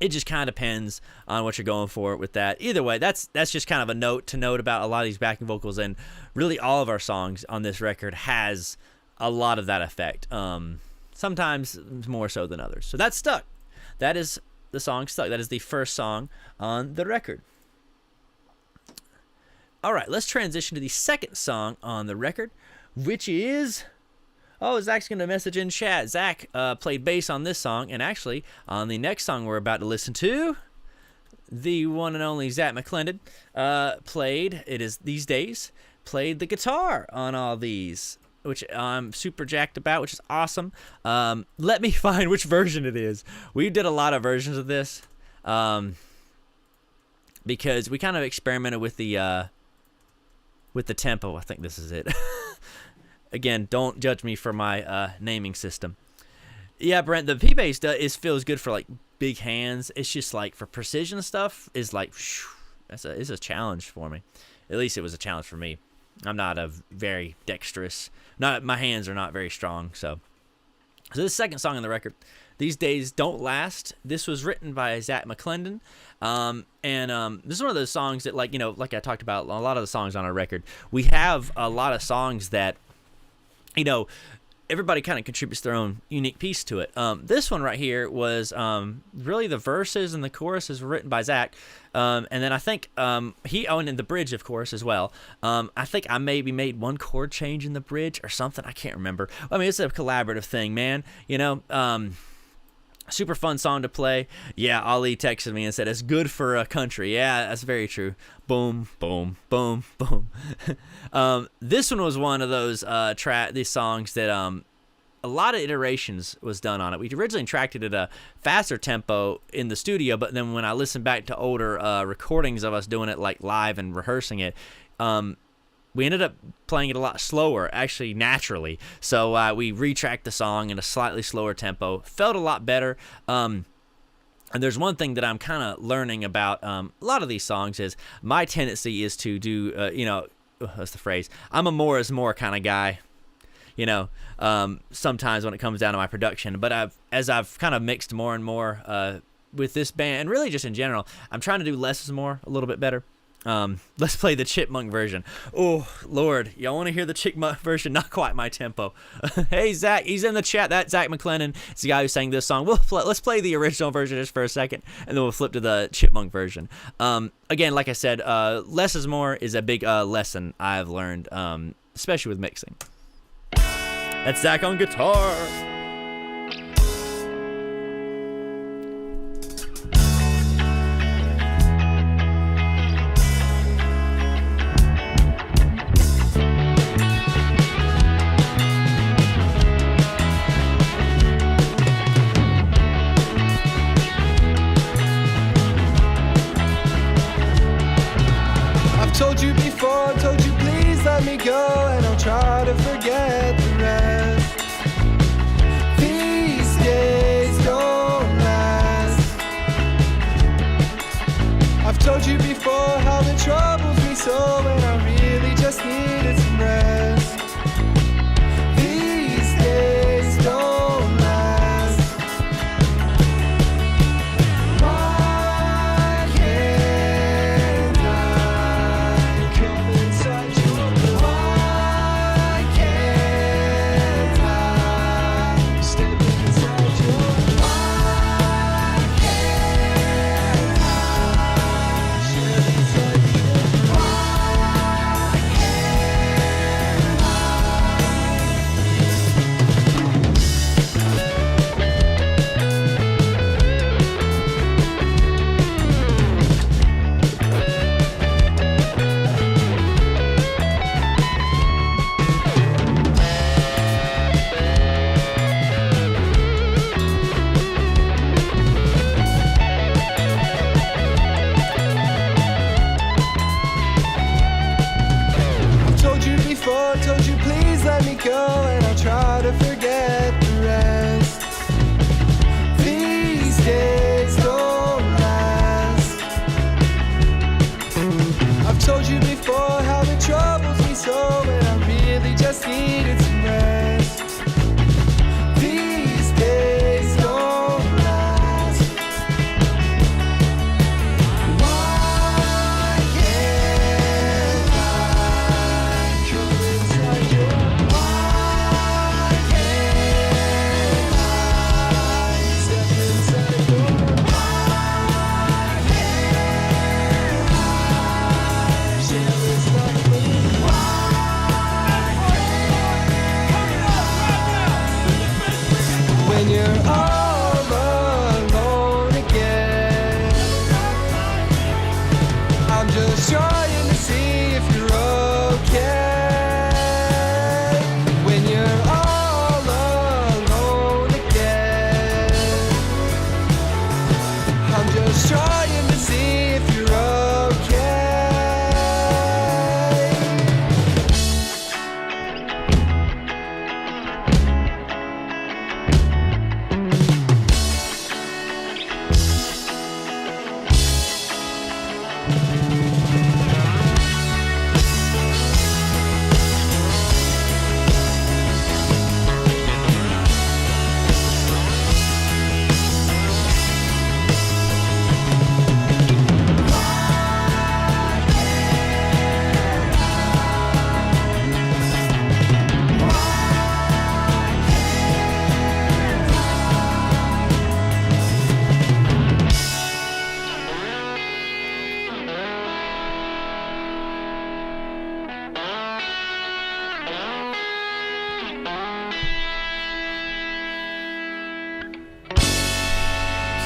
It just kind of depends on what you're going for with that. Either way, that's just kind of a note to note about a lot of these backing vocals, and really all of our songs on this record has a lot of that effect. Sometimes more so than others. So that's Stuck. That is the song Stuck. That is the first song on the record. All right, let's transition to the second song on the record, which is... Oh, Zach's going to message in chat. Zach played bass on this song, and actually, on the next song we're about to listen to, the one and only Zach McClendon played the guitar on all these, which I'm super jacked about, which is awesome. Let me find which version it is. We did a lot of versions of this because we kind of experimented with the tempo. I think this is it. Again, don't judge me for my naming system. Yeah, Brent, the P bass feels good for like big hands. It's just like for precision stuff is like it's a challenge for me. At least it was a challenge for me. I'm not a very dexterous. My hands are not very strong. So this second song on the record, These Days Don't Last. This was written by Zach McClendon. This is one of those songs that, like, like I talked about, a lot of the songs on our record, we have a lot of songs that, everybody kind of contributes their own unique piece to it. This one right here was really the verses and the choruses were written by Zach. And then I think he owned in the bridge, of course, as well. I think I maybe made one chord change in the bridge or something. I can't remember. I mean, it's a collaborative thing, man. Super fun song to play. Yeah, Ali texted me and said, it's good for a country. Yeah, that's very true. Boom, boom, boom, boom. This one was one of those these songs that a lot of iterations was done on it. We originally tracked it at a faster tempo in the studio, but then when I listened back to older recordings of us doing it like live and rehearsing it, we ended up playing it a lot slower, actually naturally. So we retracked the song in a slightly slower tempo. Felt a lot better. And there's one thing that I'm kind of learning about a lot of these songs is my tendency is to do, what's the phrase? I'm a more is more kind of guy. Sometimes when it comes down to my production. But as I've kind of mixed more and more with this band, and really just in general, I'm trying to do less is more a little bit better. Let's play the Chipmunk version. Oh, Lord. Y'all want to hear the Chipmunk version? Not quite my tempo. Hey, Zach. He's in the chat. That's Zach McClendon. It's the guy who sang this song. Let's play the original version just for a second, and then we'll flip to the Chipmunk version. Again, like I said, less is more is a big lesson I've learned, especially with mixing. That's Zach on guitar. I've told you before, told you please let me go, and I'll try to forget the rest. These days don't last. I've told you before how it troubles me so, and I really just needed some rest. These days don't last. Why can't I come inside your life? Why can't I step inside your life? Why can't I step inside your life? Why can't I've told you before, told you please let me go, and I'll try to forget the rest. These days don't last. I've told you before how it troubles me so, and I really just needed some rest. These days don't last. Why can't I come inside your life? Why can't I step inside your life? Why can't I share this life with you? When you're all alone again, I'm just trying to see if you're okay. When you're all alone again, I'm just trying to see if you're okay.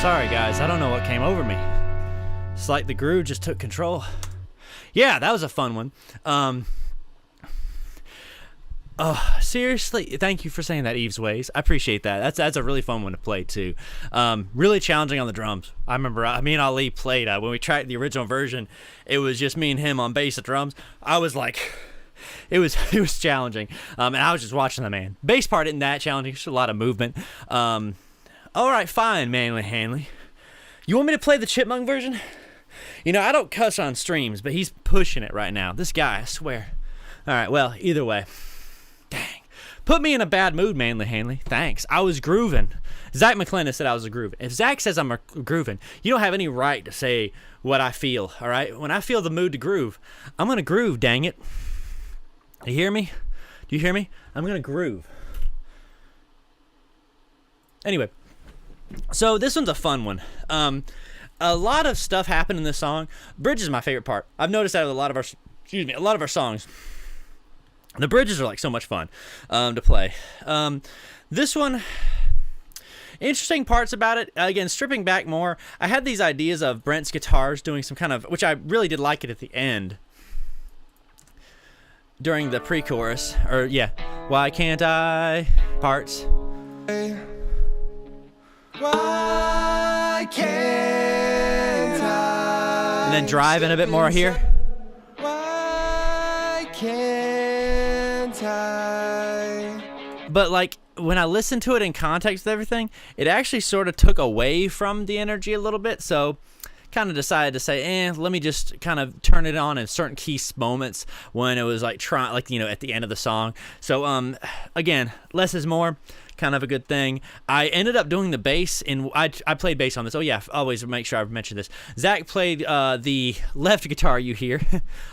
Sorry guys, I don't know what came over me. It's like the groove just took control. Yeah, that was a fun one. Seriously, thank you for saying that, Eve's Ways. I appreciate that. That's a really fun one to play too. Really challenging on the drums. I remember me and Ali played when we tried the original version. It was just me and him on bass and drums. I was like, it was challenging. And I was just watching the man. Bass part isn't that challenging. It's a lot of movement. All right, fine, Manly Hanley. You want me to play the Chipmunk version? You know, I don't cuss on streams, but he's pushing it right now. This guy, I swear. All right, well, either way. Dang. Put me in a bad mood, Manly Hanley. Thanks. I was grooving. Zach McClendon said I was grooving. If Zach says I'm grooving, you don't have any right to say what I feel, all right? When I feel the mood to groove, I'm going to groove, dang it. You hear me? Do you hear me? I'm going to groove. Anyway, so this one's a fun one. A lot of stuff happened in this song. Bridge is my favorite part. I've noticed out of a lot of our songs, the bridges are like so much fun to play. This one, interesting parts about it. Again, stripping back more, I had these ideas of Brent's guitars doing some kind of, which I really did like it at the end during the pre-chorus, or yeah, why can't I parts. Why can't I? And then driving a bit more here. Why can't I? But like when I listened to it in context with everything, it actually sort of took away from the energy a little bit. So kind of decided to say, let me just kind of turn it on in certain key moments when it was like at the end of the song. So again, less is more. Kind of a good thing. I ended up doing the bass I played bass on this. Oh yeah, always make sure I mention this. Zach played the left guitar you hear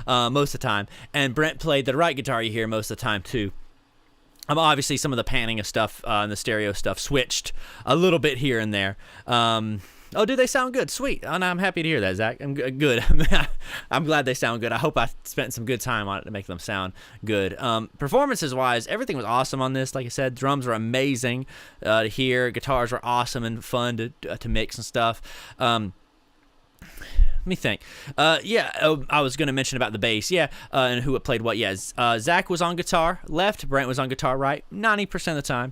most of the time, and Brent played the right guitar you hear most of the time too. Obviously some of the panning of stuff and the stereo stuff switched a little bit here and there. Oh, do they sound good? Sweet. And I'm happy to hear that, Zach. I'm good. I'm glad they sound good. I hope I spent some good time on it to make them sound good. Performances-wise, everything was awesome on this. Like I said, drums were amazing to hear. Guitars were awesome and fun to mix and stuff. Let me think. I was going to mention about the bass. And who played what. Zach was on guitar left. Brent was on guitar right 90% of the time.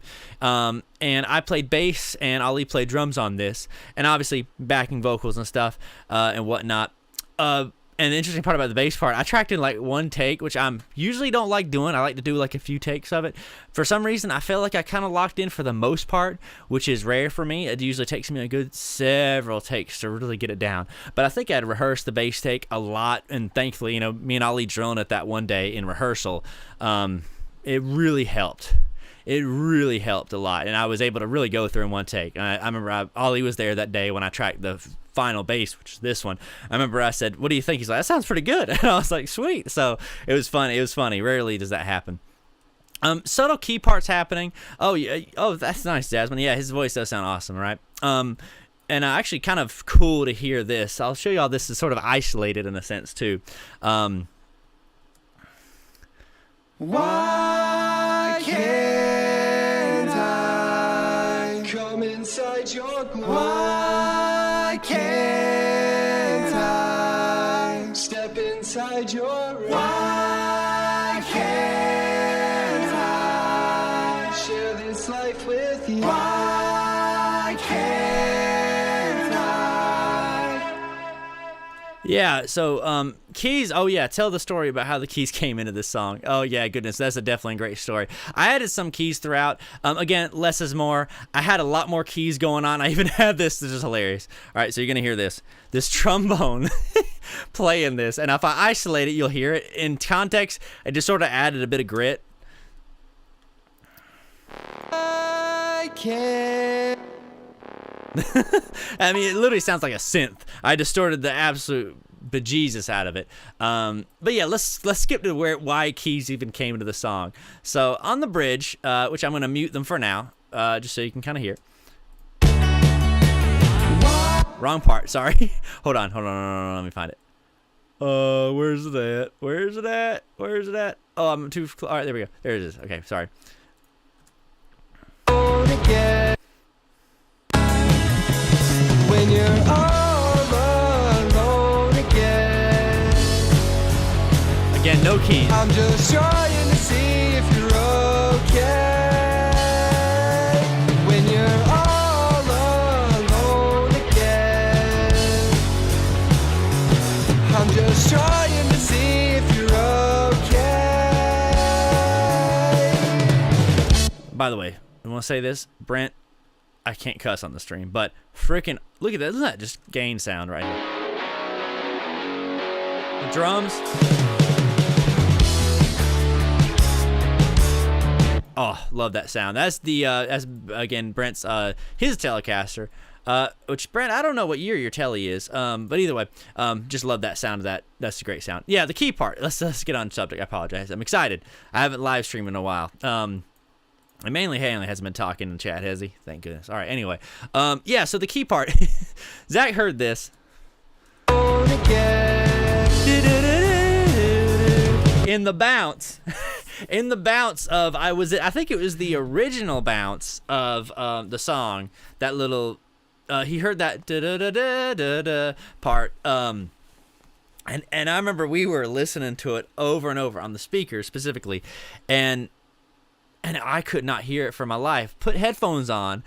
And I played bass, and Ali played drums on this. And obviously backing vocals and stuff and whatnot. And the interesting part about the bass part, I tracked in like one take, which I usually don't like doing. I like to do like a few takes of it. For some reason, I feel like I kind of locked in for the most part, which is rare for me. It usually takes me a good several takes to really get it down. But I think I'd rehearsed the bass take a lot, and thankfully, me and Ali drilling it that one day in rehearsal. It really helped. It really helped a lot, and I was able to really go through in one take. I remember Ollie was there that day when I tracked the final bass, which is this one. I remember I said, "What do you think?" He's like, "That sounds pretty good." And I was like, "Sweet." So it was fun. It was funny. Rarely does that happen. Subtle key parts happening. Oh yeah. Oh, that's nice, Jasmine. Yeah, his voice does sound awesome, right? And actually kind of cool to hear this. I'll show you all this is sort of isolated in a sense too. Why can't I come inside your glow? Why can't I step inside your eyes? Why can't I share this life with you? Why can't I? Yeah, so keys. Oh yeah, tell the story about how the keys came into this song. Oh yeah, goodness, that's a definitely great story. I added some keys throughout. Again, less is more. I had a lot more keys going on. I even had this. This is hilarious. All right, so you're gonna hear this trombone playing this, and if I isolate it, you'll hear it. In context, I just sort of added a bit of grit. I can't. I mean, it literally sounds like a synth. I distorted the absolute bejesus out of it. But yeah, let's skip to why keys even came into the song. So on the bridge, which I'm going to mute them for now, just so you can kind of hear. Wrong part, sorry. Hold on, let me find it. Where's it at? Oh, I'm too, all right, there we go. There it is. Okay, sorry. Again, no keys. I'm just trying to see if you're okay when you're all alone again. I'm just trying to see if you're okay. By the way, I want to say this, Brent. I can't cuss on the stream, but freaking look at that! Isn't that just gain sound right here? The drums. Oh, love that sound. That's the that's again Brent's his Telecaster. Which Brent, I don't know what year your telly is. But either way, just love that sound of that. That's a great sound. Yeah, the key part. Let's get on subject. I apologize. I'm excited. I haven't live streamed in a while. And mainly Hanley hasn't been talking in the chat, has he? Thank goodness. All right, anyway. Yeah, so the key part. Zach heard this. In the bounce. In the bounce of, I think it was the original bounce of the song. That little, he heard that da-da-da-da-da-da part. And I remember we were listening to it over and over on the speakers specifically. And I could not hear it for my life. Put headphones on,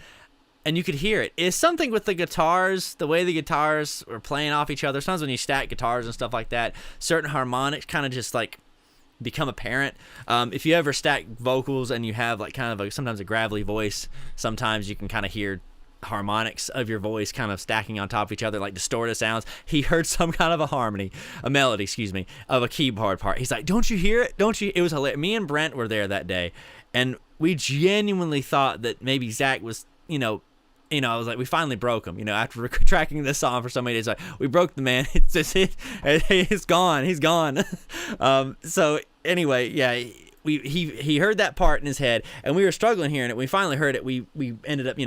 and you could hear it. It's something with the guitars, the way the guitars were playing off each other. Sometimes when you stack guitars and stuff like that, certain harmonics kind of just like become apparent. If you ever stack vocals and you have like kind of sometimes a gravelly voice, sometimes you can kind of hear harmonics of your voice kind of stacking on top of each other, like distorted sounds. He heard some kind of a melody, of a keyboard part. He's like, "Don't you hear it? Don't you?" It was hilarious. Me and Brent were there that day, and we genuinely thought that maybe Zach was, I was like, we finally broke him, after tracking this song for so many days. Like, we broke the man. It's just, he's gone. He's gone. So anyway, yeah, he heard that part in his head, and we were struggling hearing it. We finally heard it. We ended up,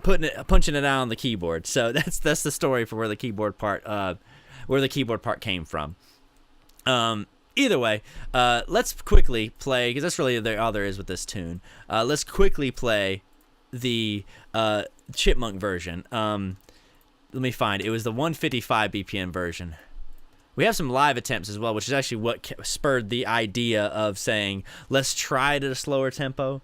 punching it out on the keyboard. So that's the story for where the keyboard part came from. Either way, let's quickly play, because that's really all there is with this tune. Let's quickly play the Chipmunk version. Let me find it. It was the 155 BPM version. We have some live attempts as well, which is actually what spurred the idea of saying, let's try it at a slower tempo.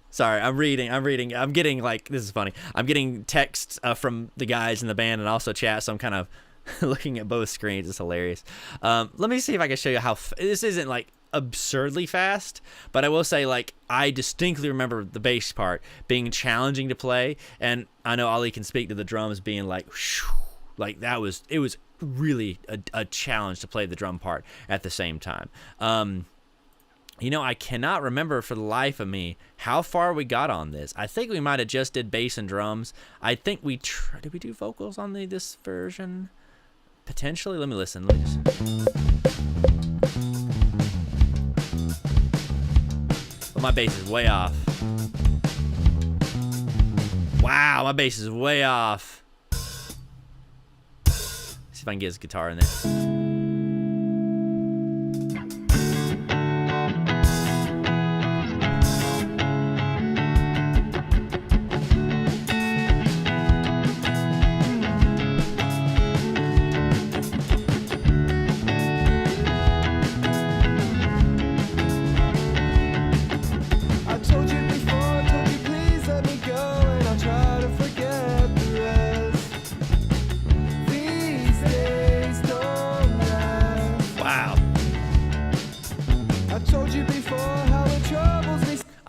Sorry, I'm reading. I'm getting, this is funny. I'm getting texts from the guys in the band and also chat, so I'm kind of looking at both screens. It's hilarious. Let me see if I can show you how this isn't absurdly fast, but I will say I distinctly remember the bass part being challenging to play, and I know Ali can speak to the drums being it was really a challenge to play the drum part at the same time. I cannot remember for the life of me how far we got on this. I think we might have just did bass and drums. I think did we do vocals on this version? Potentially. Let me listen. But my bass is way off. Wow, my bass is way off. See if I can get his guitar in there.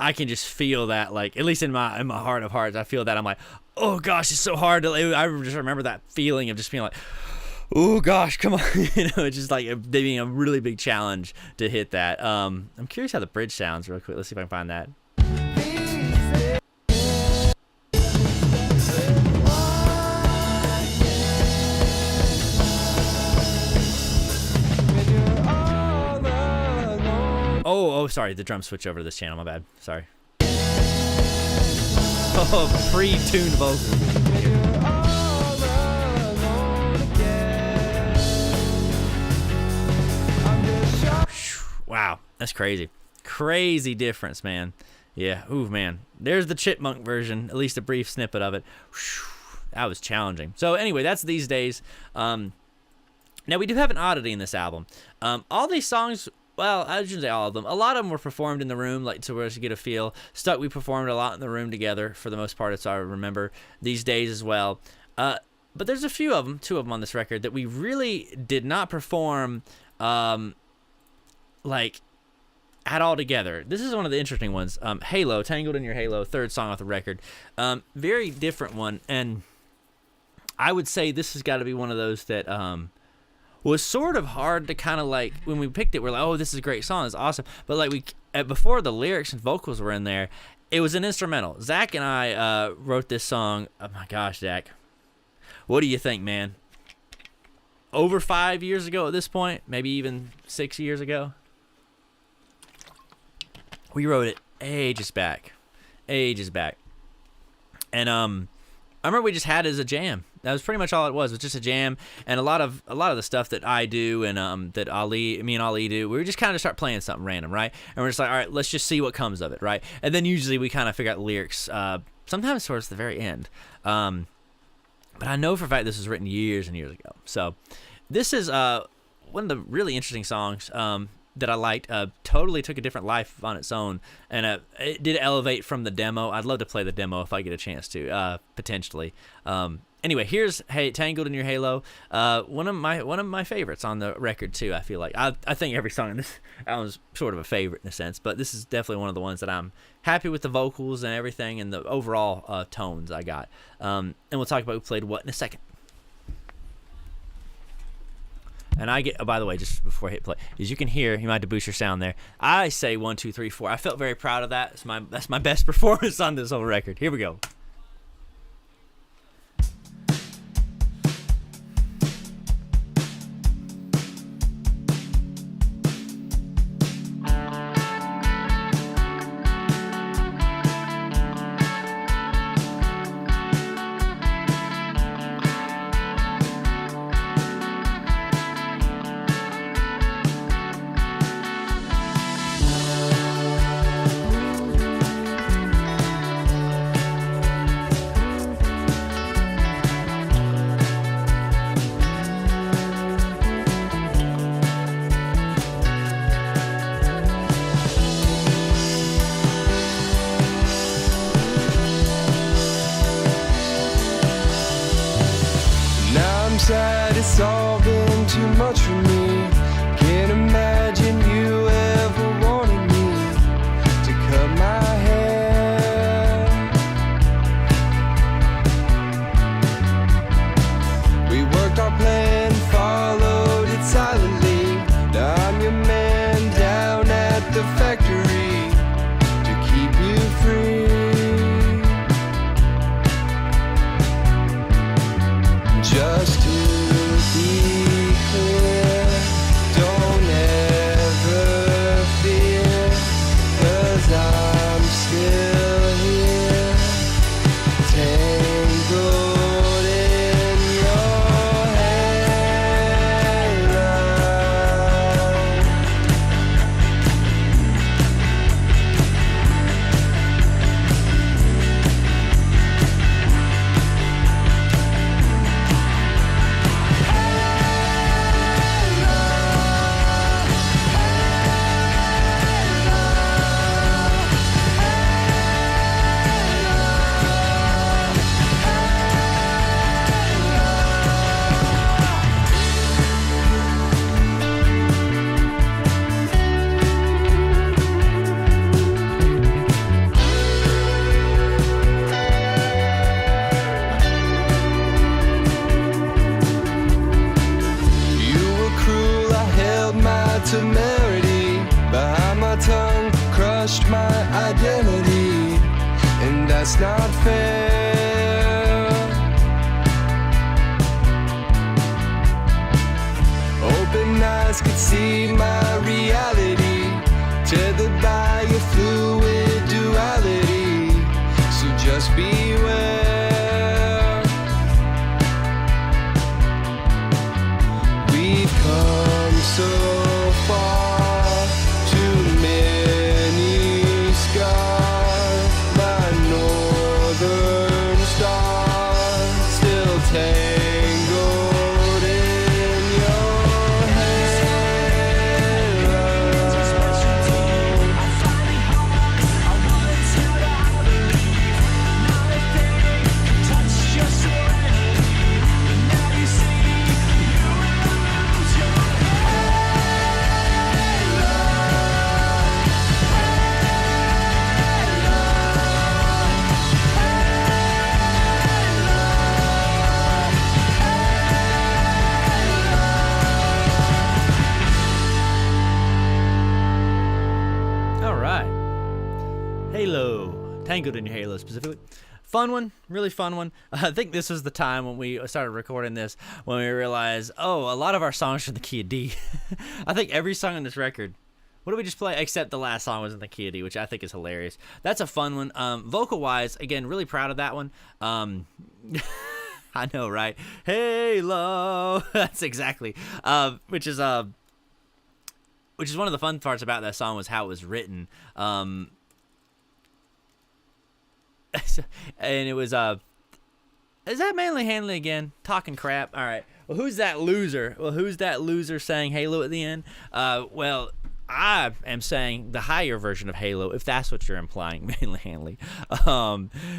I can just feel that, at least in my heart of hearts, I feel that. I'm like, oh gosh, it's so hard to. I just remember that feeling of just being like, oh gosh, come on, it's just being a really big challenge to hit that. I'm curious how the bridge sounds real quick. Let's see if I can find that. Oh, sorry, the drum switch over to this channel, my bad. Sorry. Oh, pre-tuned vocals. Wow, that's crazy. Crazy difference, man. Yeah, ooh, man. There's the Chipmunk version, at least a brief snippet of it. That was challenging. So anyway, that's these days. Now, we do have an oddity in this album. All these songs, well, I shouldn't say all of them. A lot of them were performed in the room, like to where you get a feel. Stuck, we performed a lot in the room together for the most part, as I remember these days as well. But there's a few of them, 2 of them on this record, that we really did not perform like at all together. This is one of the interesting ones. Halo, Tangled in Your Halo, 3rd song off the record. Very different one, and I would say this has got to be one of those that was sort of hard to kind of like, when we picked it, we're like, oh, this is a great song, it's awesome. But like before the lyrics and vocals were in there, it was an instrumental. Zach and I wrote this song. Oh my gosh, Zach, what do you think, man? Over 5 years ago at this point, maybe even 6 years ago. We wrote it ages back. And I remember we just had it as a jam. That was pretty much all it was. It was just a jam, and a lot of the stuff that I do and that me and Ali do, we just kind of start playing something random, right? And we're just like, all right, let's just see what comes of it, right? And then usually we kind of figure out the lyrics, sometimes towards the very end. But I know for a fact this was written years and years ago. So this is one of the really interesting songs that I liked. Totally took a different life on its own, and it did elevate from the demo. I'd love to play the demo if I get a chance to, potentially. Anyway, here's Tangled in Your Halo, one of my favorites on the record too. I feel like I think every song in this album is sort of a favorite in a sense, but this is definitely one of the ones that I'm happy with the vocals and everything and the overall tones I got. And we'll talk about who played what in a second. And by the way, just before I hit play, as you can hear, you might have to boost your sound there. I say 1, 2, 3, 4. I felt very proud of that. That's my best performance on this whole record. Here we go. Sad, it's all been too much for me. Can't imagine you ever wanted me to cut my hair. We worked our plan, followed it silently. Now I'm your man down at the factory to keep you free. Just to be clear, don't ever fear, 'cause I'm still here, tangled in your halo. Temerity behind my tongue, crushed my identity, and that's not fair. Open eyes could see my reality, tethered by your fluid duality, so just beware. We've come so far, too many scars, my northern star, still tangled in your Tangled in Your Halo specifically. Fun one, really fun one. I think this was the time when we started recording this, when we realized, oh, a lot of our songs are in the key of D. I think every song on this record, what did we just play? Except the last song was in the key of D, which I think is hilarious. That's a fun one. Vocal-wise, again, really proud of that one. I know, right? Halo. That's exactly. Which is one of the fun parts about that song was how it was written. And it was is that Manly Hanley again talking crap? All right, well, who's that loser saying Halo at the end? Well, I am saying the higher version of Halo, if that's what you're implying, Manly Hanley.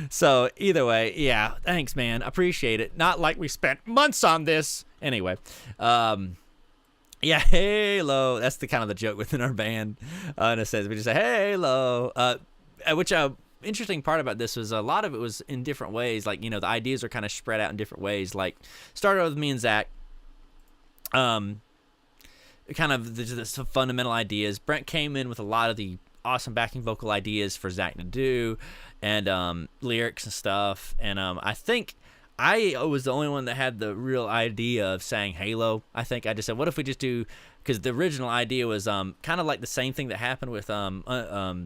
So either way, yeah, thanks, man, appreciate it. Not like we spent months on this anyway. Yeah, Halo, that's the kind of the joke within our band. In a sense, we just say Halo, which interesting part about this was a lot of it was in different ways. Like, you know, the ideas are kind of spread out in different ways. Like, started with me and Zach, kind of the fundamental ideas. Brent came in with a lot of the awesome backing vocal ideas for Zach to do, and lyrics and stuff. And I think I was the only one that had the real idea of saying Halo. I think I just said, what if we just do, because the original idea was kind of like the same thing that happened with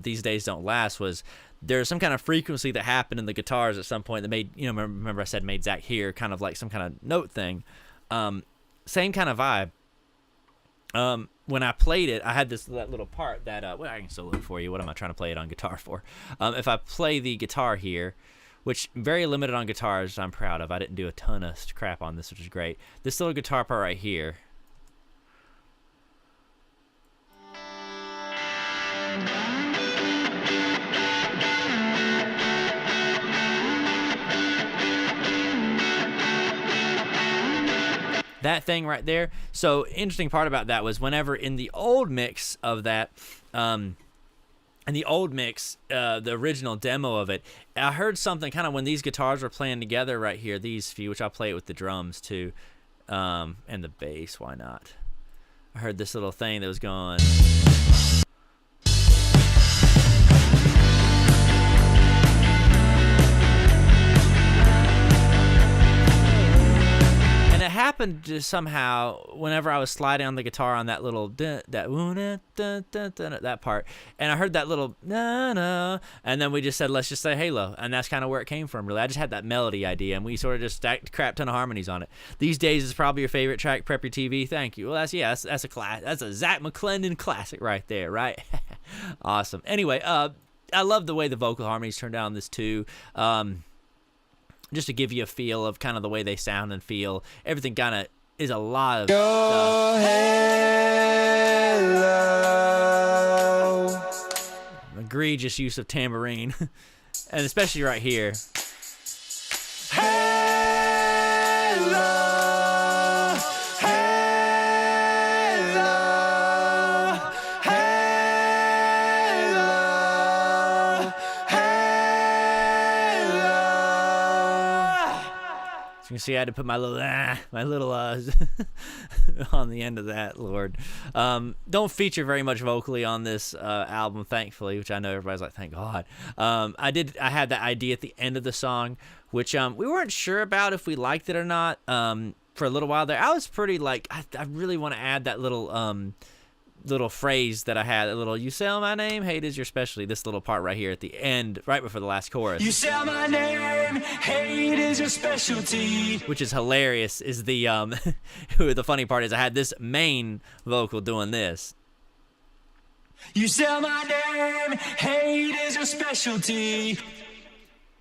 These Days Don't Last, was there's some kind of frequency that happened in the guitars at some point that made, you know, remember I said made Zach hear kind of like some kind of note thing. Same kind of vibe. When I played it, I had that little part that, well, I can solo it for you. What am I trying to play it on guitar for? If I play the guitar here, which very limited on guitars, I'm proud of. I didn't do a ton of crap on this, which is great. This little guitar part right here. That thing right there. So interesting part about that was whenever in the old mix of that, the original demo of it, I heard something kind of when these guitars were playing together right here, these few, which I'll play it with the drums too, and the bass, why not? I heard this little thing that was going. Happened to somehow whenever I was sliding on the guitar on that little that part, and I heard that little na, and then we just said, let's just say Halo, and that's kind of where it came from. Really, I just had that melody idea, and we sort of just stacked a crap ton of harmonies on it. These Days is probably your favorite track. Prep Your TV. Thank you. Well, that's a class. That's a Zach McClendon classic right there, right? Awesome. Anyway, I love the way the vocal harmonies turned out on this too. Just to give you a feel of kind of the way they sound and feel. Everything kind of is a lot of stuff. Egregious use of tambourine. And especially right here. You see, I had to put my little on the end of that, Lord. Don't feature very much vocally on this album, thankfully, which I know everybody's like, thank God. I had that idea at the end of the song, which we weren't sure about if we liked it or not. For a little while there, I was pretty like, I really want to add that little phrase that I had, a little, you sell my name, hate is your specialty, this little part right here at the end, right before the last chorus. You sell my name, hate is your specialty. Which is hilarious, is the the funny part is I had this main vocal doing this. You sell my name, hate is your specialty.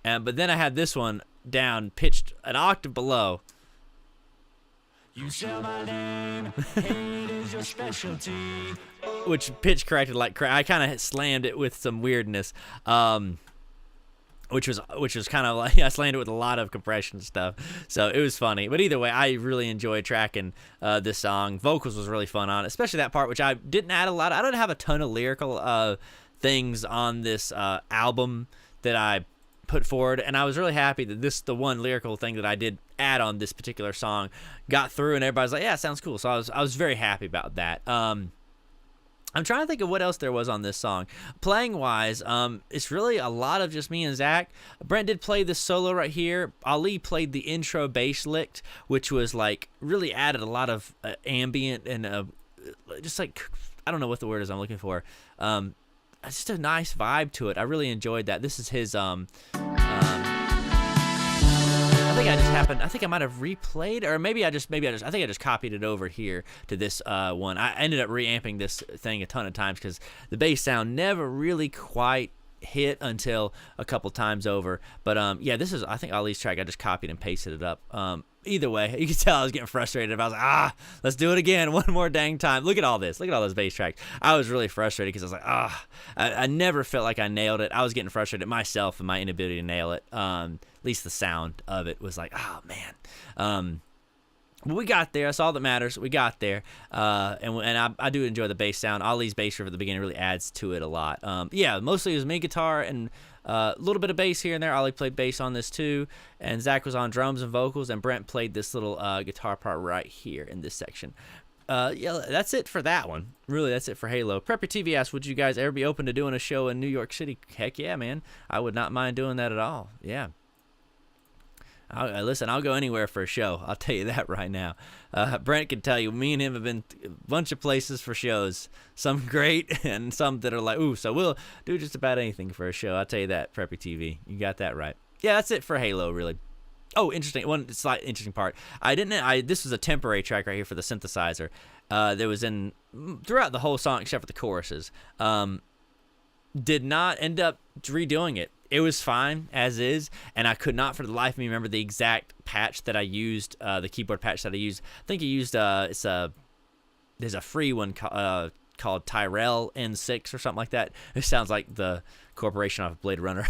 But then I had this one down, pitched an octave below. You sell my name, hate is your specialty. Which pitch corrected like crap. I kind of slammed it with some weirdness, which was kind of like I slammed it with a lot of compression stuff. So it was funny. But either way, I really enjoyed tracking this song. Vocals was really fun on it, especially that part, which I didn't add a lot. I don't have a ton of lyrical things on this album that I put forward, and I was really happy that the one lyrical thing that I did add on this particular song got through, and everybody's like, yeah, sounds cool. So I was very happy about that. I'm trying to think of what else there was on this song. Playing wise, it's really a lot of just me and Zach. Brent did play the solo right here. Ali played the intro bass lick, which was like really added a lot of ambient and just like, I don't know what the word is I'm looking for. Just a nice vibe to it. I really enjoyed that. This is his I think I might have replayed, or maybe I just copied it over here to this one. I ended up reamping this thing a ton of times because the bass sound never really quite hit until a couple times over. But yeah, this is, I think, Ali's track. I just copied and pasted it up. Either way, you can tell I was getting frustrated. I was like, let's do it again one more dang time. Look at all this. Look at all those bass tracks. I was really frustrated because I was like, I never felt like I nailed it. I was getting frustrated at myself and my inability to nail it. At least the sound of it was like, oh, man. But we got there. That's all that matters. We got there. And I do enjoy the bass sound. Ali's bass riff at the beginning really adds to it a lot. Yeah, mostly it was me guitar and a little bit of bass here and there. Ali played bass on this too. And Zach was on drums and vocals. And Brent played this little guitar part right here in this section. Yeah, that's it for that one. Really, that's it for Halo. Preppy TV asks, would you guys ever be open to doing a show in New York City? Heck yeah, man. I would not mind doing that at all. Yeah. Listen, I'll go anywhere for a show. I'll tell you that right now. Brent can tell you, me and him have been a bunch of places for shows. Some great and some that are like, ooh, so we'll do just about anything for a show. I'll tell you that, Preppy TV. You got that right. Yeah, that's it for Halo, really. Oh, interesting. One slight interesting part. This was a temporary track right here for the synthesizer. There was throughout the whole song except for the choruses. Did not end up redoing it. It was fine as is, and I could not for the life of me remember the exact patch that I used, the keyboard patch that I used. I think I used there's a free one called Tyrell N6 or something like that. It sounds like the corporation off of Blade Runner.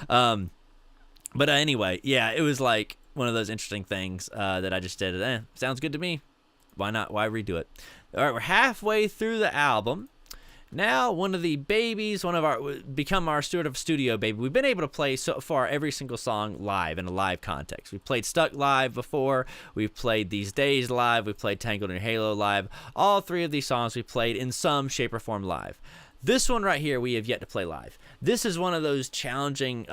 But anyway, yeah, it was like one of those interesting things that I just did. Sounds good to me. Why not? Why redo it? All right, we're halfway through the album. Now, one of the babies, become our sort of studio baby. We've been able to play so far every single song live in a live context. We played Stuck live before. We've played These Days live. We played Tangled in Halo live. All three of these songs we played in some shape or form live. This one right here we have yet to play live. This is one of those challenging...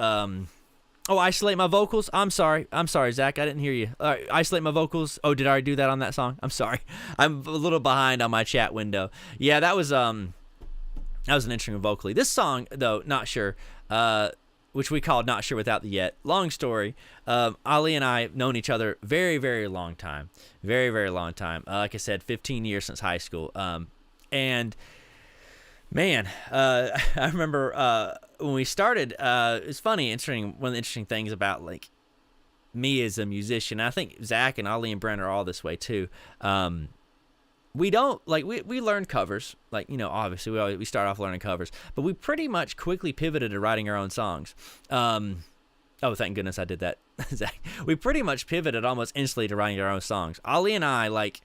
isolate my vocals. I'm sorry, Zach. I didn't hear you. All right, isolate my vocals. Oh, did I already do that on that song? I'm sorry. I'm a little behind on my chat window. Yeah, that was an interesting vocally. This song, though, Not Sure, which we called Not Sure Without the Yet. Long story. Ali and I have known each other very, very long time. Very, very long time. Like I said, 15 years since high school. And, man, I remember when we started, it's funny, interesting. One of the interesting things about, like, me as a musician, I think Zach and Ali and Brent are all this way, too. We don't, like, we learn covers, like, you know, obviously we start off learning covers, but we pretty much quickly pivoted to writing our own songs. Oh, thank goodness I did that, Zach. We pretty much pivoted almost instantly to writing our own songs. Ali and I, like,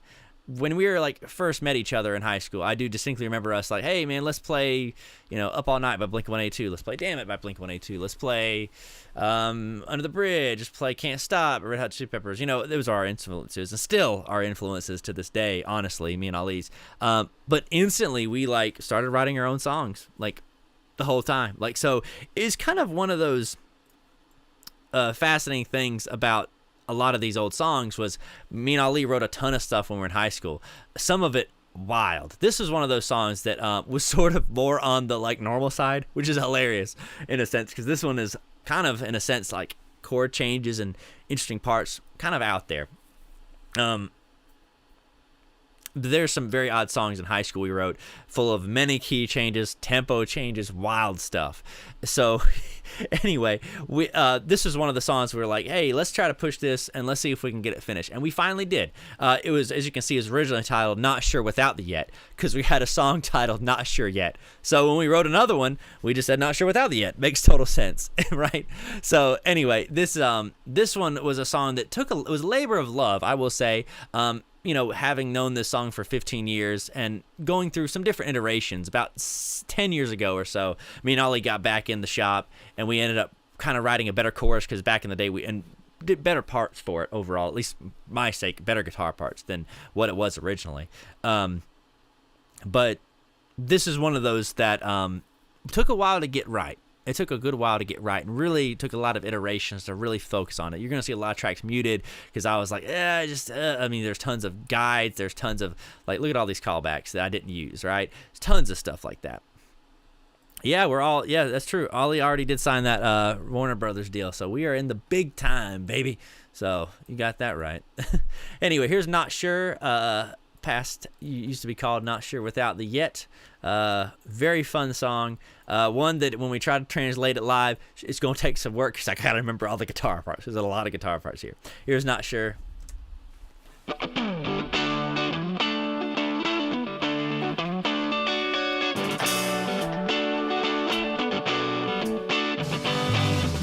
when we were, like, first met each other in high school, I do distinctly remember us, like, hey, man, let's play, you know, Up All Night by Blink-182. Let's play Damn It by Blink-182. Let's play Under the Bridge. Let's play Can't Stop by Red Hot Chili Peppers. You know, those are our influences, and still our influences to this day, honestly, me and Ali's. But instantly, we, like, started writing our own songs, like, the whole time. Like, so it's kind of one of those fascinating things about a lot of these old songs was me and Ali wrote a ton of stuff when we were in high school. Some of it wild. This was one of those songs that was sort of more on the like normal side, which is hilarious in a sense because this one is kind of in a sense like chord changes and interesting parts kind of out there. There's some very odd songs in high school we wrote full of many key changes, tempo changes, wild stuff. So anyway, this was one of the songs we were like, hey, let's try to push this and let's see if we can get it finished. And we finally did. It was, as you can see, it was originally titled Not Sure Without the Yet because we had a song titled Not Sure Yet. So when we wrote another one, we just said Not Sure Without the Yet. Makes total sense, right? So anyway, this one was a song that it was a labor of love, I will say. You know, having known this song for 15 years and going through some different iterations, about 10 years ago or so, me and Ollie got back in the shop and we ended up kind of writing a better chorus because back in the day we did better parts for it overall, at least my sake, better guitar parts than what it was originally. But this is one of those that took a while to get right. It took a good while to get right, and really took a lot of iterations to really focus on it. You're going to see a lot of tracks muted because I was like, I mean, there's tons of guides. There's tons of, like, look at all these callbacks that I didn't use, right? There's tons of stuff like that. Yeah, that's true. Ollie already did sign that Warner Brothers deal, so we are in the big time, baby. So you got that right. Anyway, here's Not Sure. Past used to be called Not Sure Without the Yet. Very fun song. One that when we try to translate it live, it's going to take some work because I got to remember all the guitar parts. There's a lot of guitar parts here. Here's Not Sure.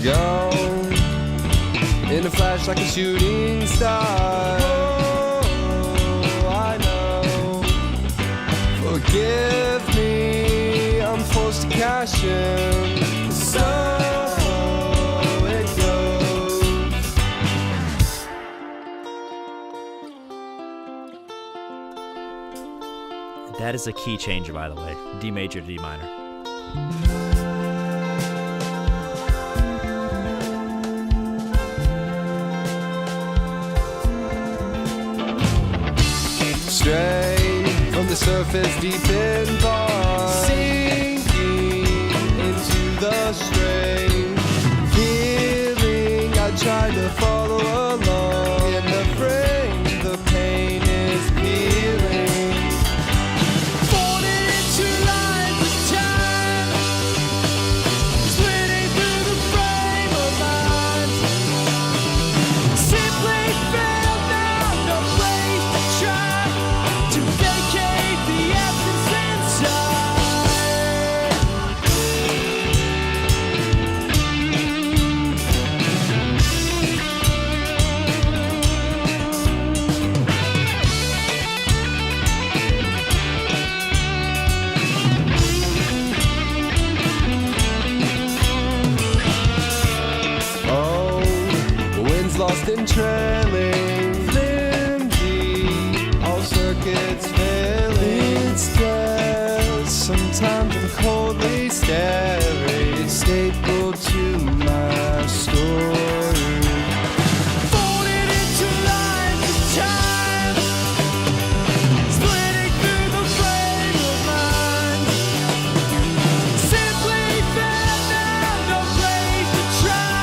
Gone in a flash like a shooting star. Oh, I know. Forgive me, I'm forced to cash in. So it goes. That is a key changer, by the way. D major to D minor. Straight from the surface deep in bar, sinking into the strange feeling. I try to follow along in the frame, the pain is peeling. Folded into lines of time, splitting through the frame of mind. Simply failed now, no place to try to vacate the essence inside. Oh, the wind's lost in trailing, flimsy, all circuits failing. It's dead, sometimes I'm coldly staring, stapled to my story. Folded into lines of time, splitting through the frame of mind. Simply failed now, no place to try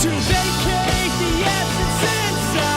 to vacate the essence inside.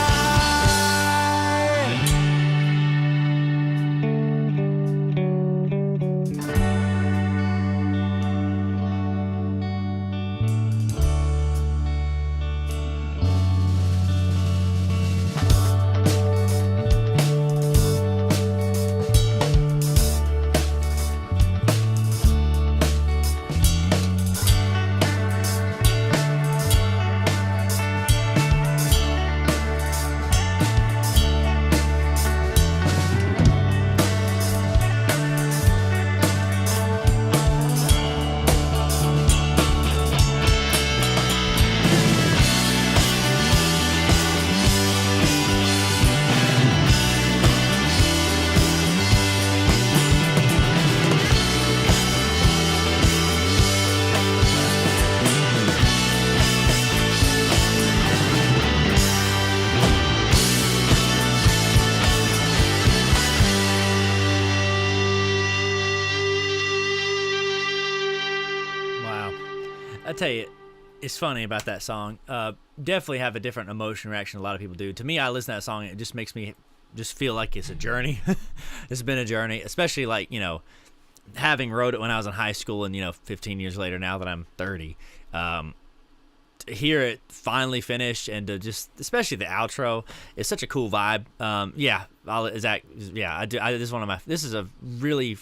Wow. I tell you, it's funny about that song. Definitely have a different emotion reaction than a lot of people do. To me, I listen to that song, and it just makes me just feel like it's a journey. It's been a journey, especially like, you know, having wrote it when I was in high school and, you know, 15 years later, now that I'm 30, to hear it finally finished and to just, especially the outro, is such a cool vibe.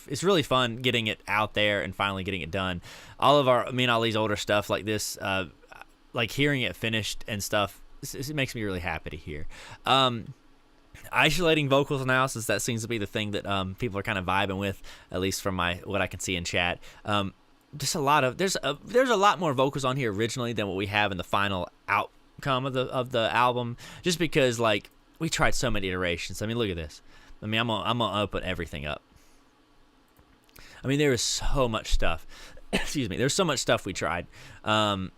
It's really fun getting it out there and finally getting it done. Me and Ali's older stuff like this, like hearing it finished and stuff, it makes me really happy to hear. Isolating vocals now, since that seems to be the thing that people are kind of vibing with, at least from what I can see in chat. Just a lot of there's a lot more vocals on here originally than what we have in the final outcome of the album, just because like we tried so many iterations. I mean, look at this. I mean, I'm gonna open everything up. I mean, there was so much stuff. Excuse me. There's so much stuff we tried. And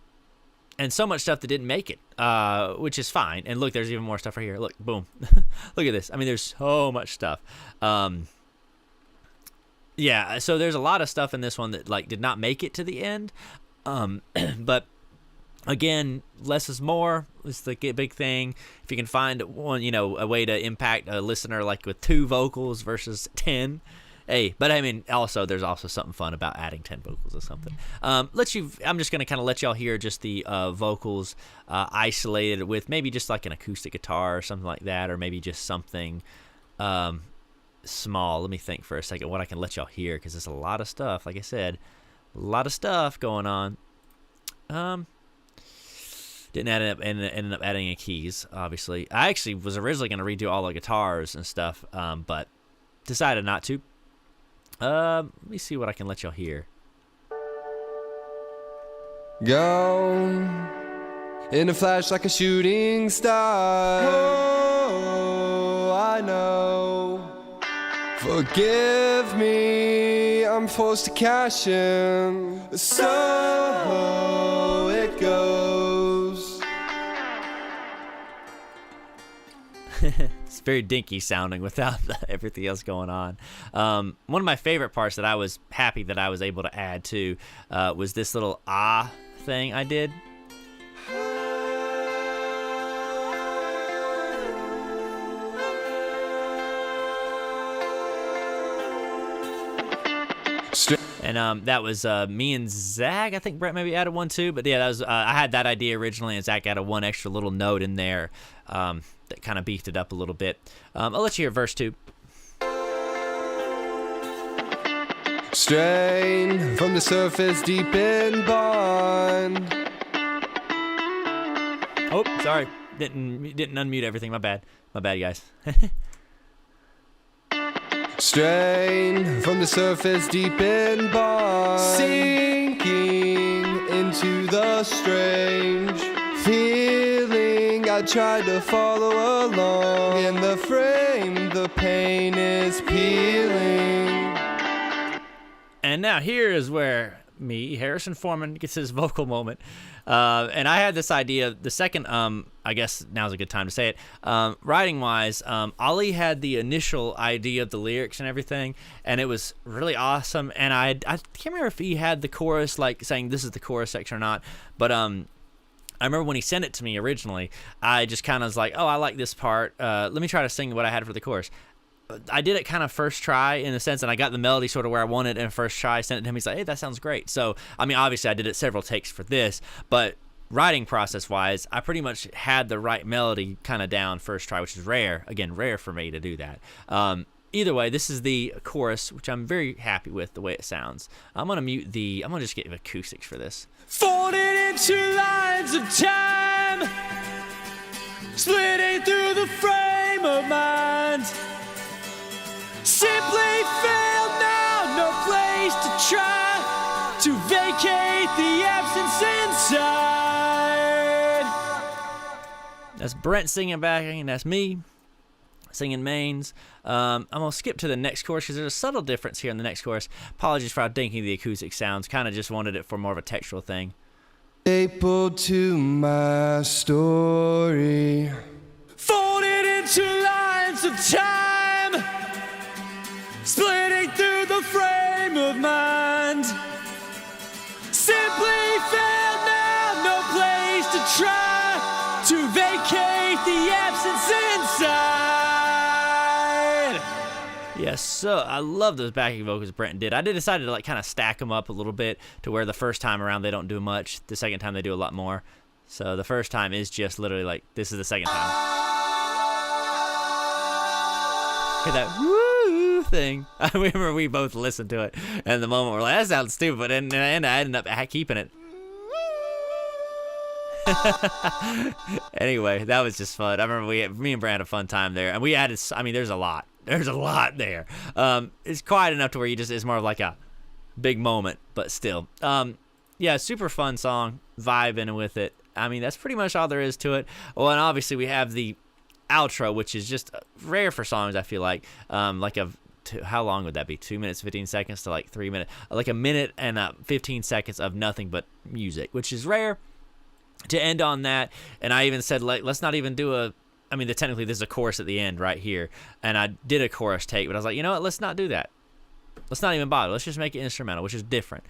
so much stuff that didn't make it, which is fine. And look, there's even more stuff right here. Look, boom. Look at this. I mean, there's so much stuff. Yeah, so there's a lot of stuff in this one that like did not make it to the end. But again, less is more. It's the big thing. If you can find one, a way to impact a listener like with 2 vocals versus 10. Hey, but I mean, there's also something fun about adding 10 vocals or something. I'm just gonna kind of let y'all hear just the vocals isolated with maybe just like an acoustic guitar or something like that, or maybe just something small. Let me think for a second what I can let y'all hear, because there's a lot of stuff. Like I said, a lot of stuff going on. Didn't ended up adding a keys, obviously. I actually was originally going to redo all the guitars and stuff, but decided not to. Let me see what I can let y'all hear. Gone in a flash like a shooting star. Oh, I know. Forgive me, I'm forced to cash in. So it goes. It's very dinky sounding without everything else going on. One of my favorite parts that I was happy that I was able to add to was this little thing I did. And that was me and Zach. I think Brett maybe added one too. But yeah, that was I had that idea originally, and Zach added one extra little note in there that kind of beefed it up a little bit. I'll let you hear verse 2. Strain from the surface deep in bond. Oh, sorry, didn't unmute everything. My bad, guys. Strain from the surface deep in bond, sinking into the strange feeling. I tried to follow along in the frame, the pain is peeling. And now here is where Harrison Foreman, gets his vocal moment. And I had this idea, the second, I guess now's a good time to say it, writing-wise, Ollie had the initial idea of the lyrics and everything, and it was really awesome, and I can't remember if he had the chorus, like, saying this is the chorus section or not, but I remember when he sent it to me originally, I just kind of was like, oh, I like this part, let me try to sing what I had for the chorus. I did it kind of first try in the sense that I got the melody sort of where I wanted it in first try. I sent it to him. He's like, hey, that sounds great. So, I mean, obviously I did it several takes for this, but writing process wise, I pretty much had the right melody kind of down first try, which is rare. Again, rare for me to do that. Either way, this is the chorus, which I'm very happy with the way it sounds. I'm going to just get acoustics for this. Folded into lines of time, splitting through the frame of mind. Simply failed now, no place to try to vacate the absence inside. That's Brent singing backing, and that's me singing mains. I'm going to skip to the next chorus because there's a subtle difference here in the next chorus. Apologies for how dinky the acoustic sounds. Kind of just wanted it for more of a textural thing. Stapled to my story, Folded into lines of time, splitting through the frame of mind. Simply failed now, no place to try to vacate the absence inside. Yes, so I love those backing vocals Brent did. I decided to like kind of stack them up a little bit to where the first time around they don't do much. The second time they do a lot more. So the first time is just literally like, this is the second time. Hear that woo thing. I remember we both listened to it, and the moment we're like, that sounds stupid, and I ended up keeping it. Anyway, that was just fun. I remember me and Brad had a fun time there, and we added, I mean, there's a lot there. It's quiet enough to where it's more of like a big moment, but still. Yeah, super fun song, vibing with it. I mean, that's pretty much all there is to it. Well, and obviously we have the outro, which is just rare for songs, I feel like to how long would that be? 2 minutes, 15 seconds to like 3 minutes, like a minute and 15 seconds of nothing but music, which is rare to end on that. And I even said, like, let's not even do technically there's a chorus at the end right here. And I did a chorus take, but I was like, you know what? Let's not do that. Let's not even bother. Let's just make it instrumental, which is different.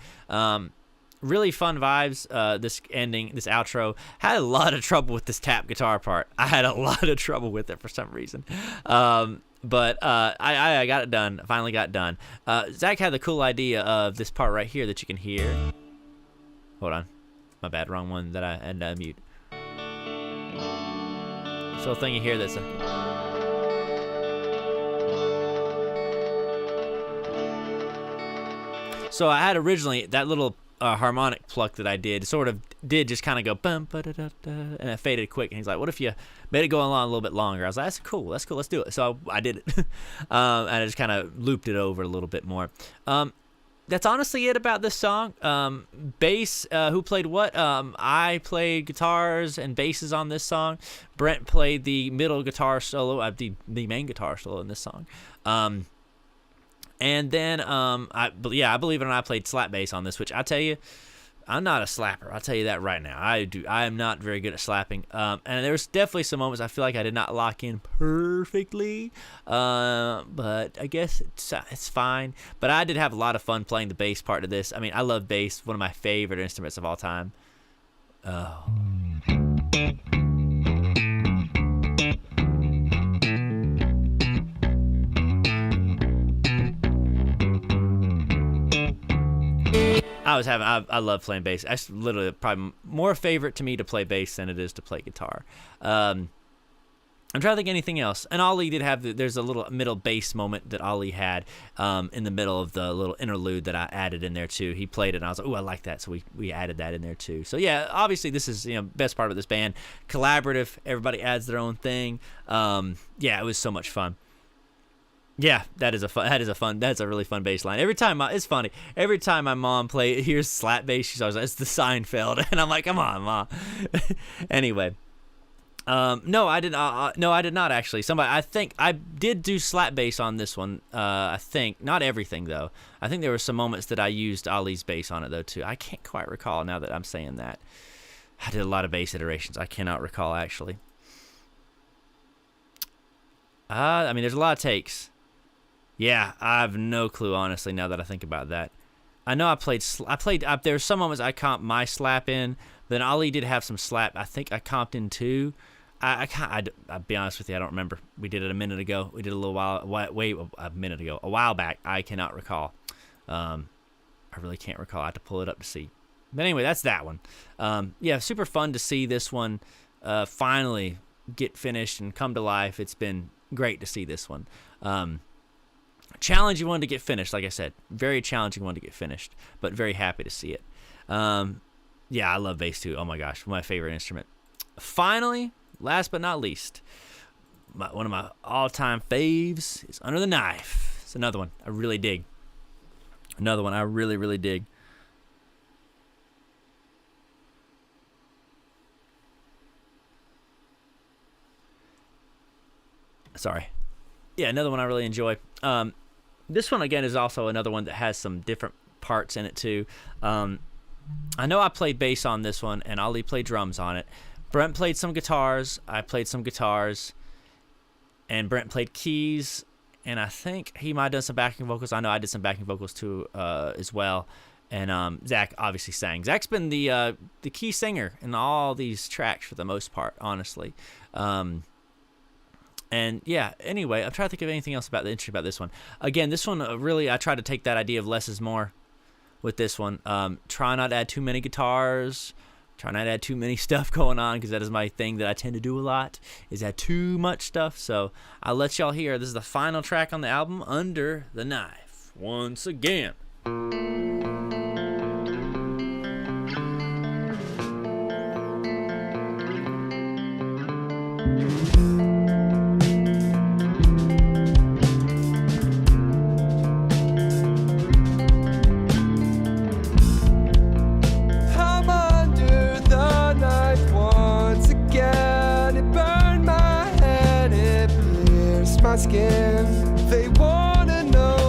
Really fun vibes. This ending, this outro. Had a lot of trouble with this tap guitar part. I had a lot of trouble with it for some reason. But I got it done. Finally got it done. Zach had the cool idea of this part right here that you can hear. Hold on. My bad. Wrong one that I had to mute. This little thing you hear that's So I had originally that little harmonic pluck that I did just kind of go bum ba da da da, and it faded quick. And he's like, "What if you made it go along a little bit longer?" I was like, "That's cool. Let's do it." So I did it, and I just kind of looped it over a little bit more. That's honestly it about this song. Bass, who played what? I played guitars and basses on this song. Brent played the middle guitar solo, the main guitar solo in this song. And then, I believe it or not, I played slap bass on this, which I tell you, I'm not a slapper. I'll tell you that right now. I am not very good at slapping. And there's definitely some moments I feel like I did not lock in perfectly. But I guess it's fine. But I did have a lot of fun playing the bass part of this. I mean, I love bass, one of my favorite instruments of all time. Oh. I love playing bass. That's literally probably more favorite to me to play bass than it is to play guitar. I'm trying to think of anything else. And Ollie did have, there's a little middle bass moment that Ollie had in the middle of the little interlude that I added in there too. He played it and I was like, oh, I like that. So we added that in there too. So yeah, obviously this is, best part of this band. Collaborative. Everybody adds their own thing. Yeah, it was so much fun. Yeah, that's a really fun bass line. It's funny. Every time my mom hears slap bass, she's always like, it's the Seinfeld. And I'm like, come on, Mom. Anyway. No, I did not actually. I think I did do slap bass on this one. I think not everything though. I think there were some moments that I used Ollie's bass on it though too. I can't quite recall now that I'm saying that. I did a lot of bass iterations. I cannot recall actually. There's a lot of takes. Yeah, I have no clue, honestly, now that I think about that. I know there were some moments I comped my slap in, then Ollie did have some slap. I think I comped in too. I'll be honest with you, I don't remember. We did it a minute ago. We did a while back. I cannot recall. I really can't recall. I have to pull it up to see. But anyway, that's that one. Yeah, super fun to see this one finally get finished and come to life. It's been great to see this one. Challenging one to get finished, like I said. Very challenging one to get finished, but very happy to see it. Yeah, I love bass too. Oh my gosh, my favorite instrument. Finally, last but not least, one of my all-time faves is Under the Knife. It's another one I really dig. Another one I really, really dig. Sorry. Yeah, another one I really enjoy. This one, again, is also another one that has some different parts in it, too. I know I played bass on this one, and Ollie played drums on it. Brent played some guitars. I played some guitars. And Brent played keys. And I think he might have done some backing vocals. I know I did some backing vocals, too, as well. And Zach obviously sang. Zach's been the key singer in all these tracks for the most part, honestly. And yeah, anyway, I'm trying to think of anything else about the interesting about this one. Again, this one really, I tried to take that idea of less is more with this one. Try not to add too many guitars. Try not to add too many stuff going on, because that is my thing that I tend to do a lot, is add too much stuff. So I'll let y'all hear. This is the final track on the album, Under the Knife. Once again. My skin, they wanna know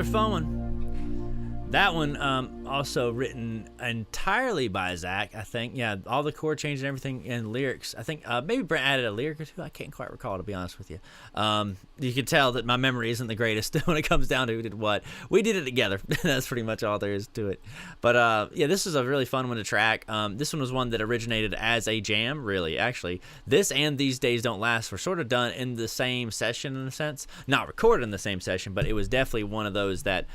fun one. That one also written entirely by Zach, I think. Yeah, all the chord changes and everything and lyrics. I think maybe Brent added a lyric or two. I can't quite recall, to be honest with you. You can tell that my memory isn't the greatest when it comes down to who did what. We did it together. That's pretty much all there is to it. But yeah, this is a really fun one to track. This one was one that originated as a jam, really, actually. This and These Days Don't Last were sort of done in the same session, in a sense. Not recorded in the same session, but it was definitely one of those that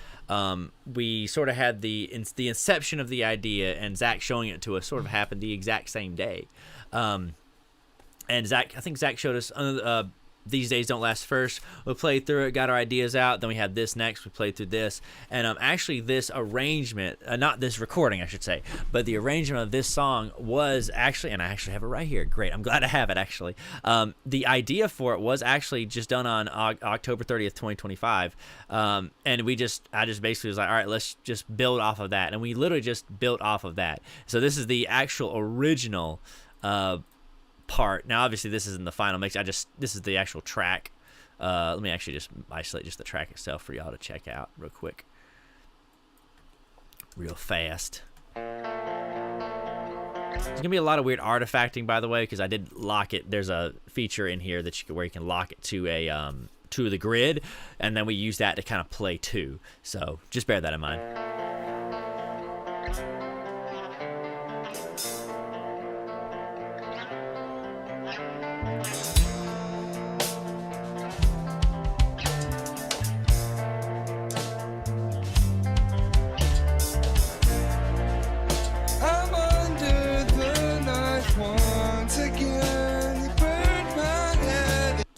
we sort of had the inception of the idea, and Zach showing it to us sort of happened the exact same day. And I think Zach showed us These Days Don't Last first. We played through it, got our ideas out. Then we had this next. We played through this. And actually this arrangement, not this recording, I should say, but the arrangement of this song was actually, and I actually have it right here. Great. I'm glad I have it, actually. The idea for it was actually just done on October 30th, 2025. And I just basically was like, all right, let's just build off of that. And we literally just built off of that. So this is the actual original part. Now obviously this isn't the final mix. This is the actual track. Let me actually just isolate just the track itself for y'all to check out real quick, real fast. There's gonna be a lot of weird artifacting, by the way, because I did lock it. There's a feature in here where you can lock it to a to the grid, and then we use that to kind of play too. So just bear that in mind.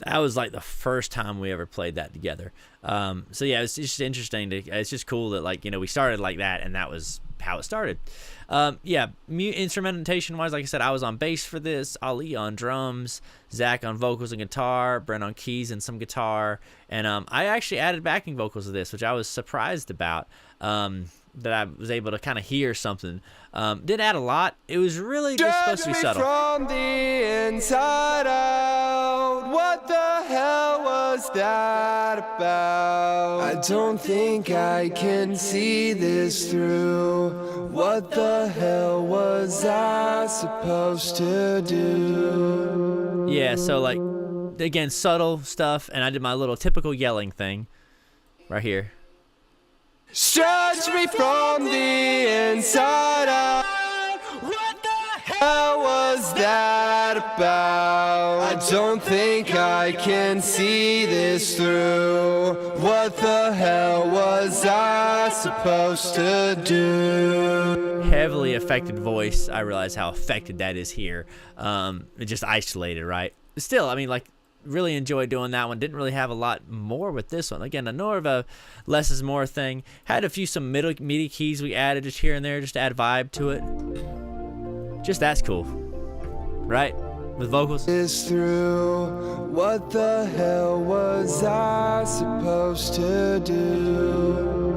That was like the first time we ever played that together. So yeah, it's just interesting it's just cool that, like, you know, we started like that, and that was how it started. Yeah, instrumentation wise, like I said, I was on bass for this, Ali on drums, Zach on vocals and guitar, Brent on keys and some guitar, and I actually added backing vocals to this, which I was surprised about. That I was able to kind of hear something. Didn't add a lot. It was really just supposed to be subtle. From the inside out, what the hell was that about? I don't think I can see this through. What the hell was I supposed to do? Yeah, so like, again, subtle stuff, and I did my little typical yelling thing right here. Stretch me from the inside out. What the hell was that about? I don't think I can see this through. What the hell was I supposed to do? Heavily affected voice. I realize how affected that is here. It just isolated, right? Still, I mean, like, really enjoyed doing that one. Didn't really have a lot more with this one. Again, more of a less is more thing. Had some MIDI keys we added just here and there just to add vibe to it. Just that's cool, right? With vocals. Is through. What the hell was I supposed to do?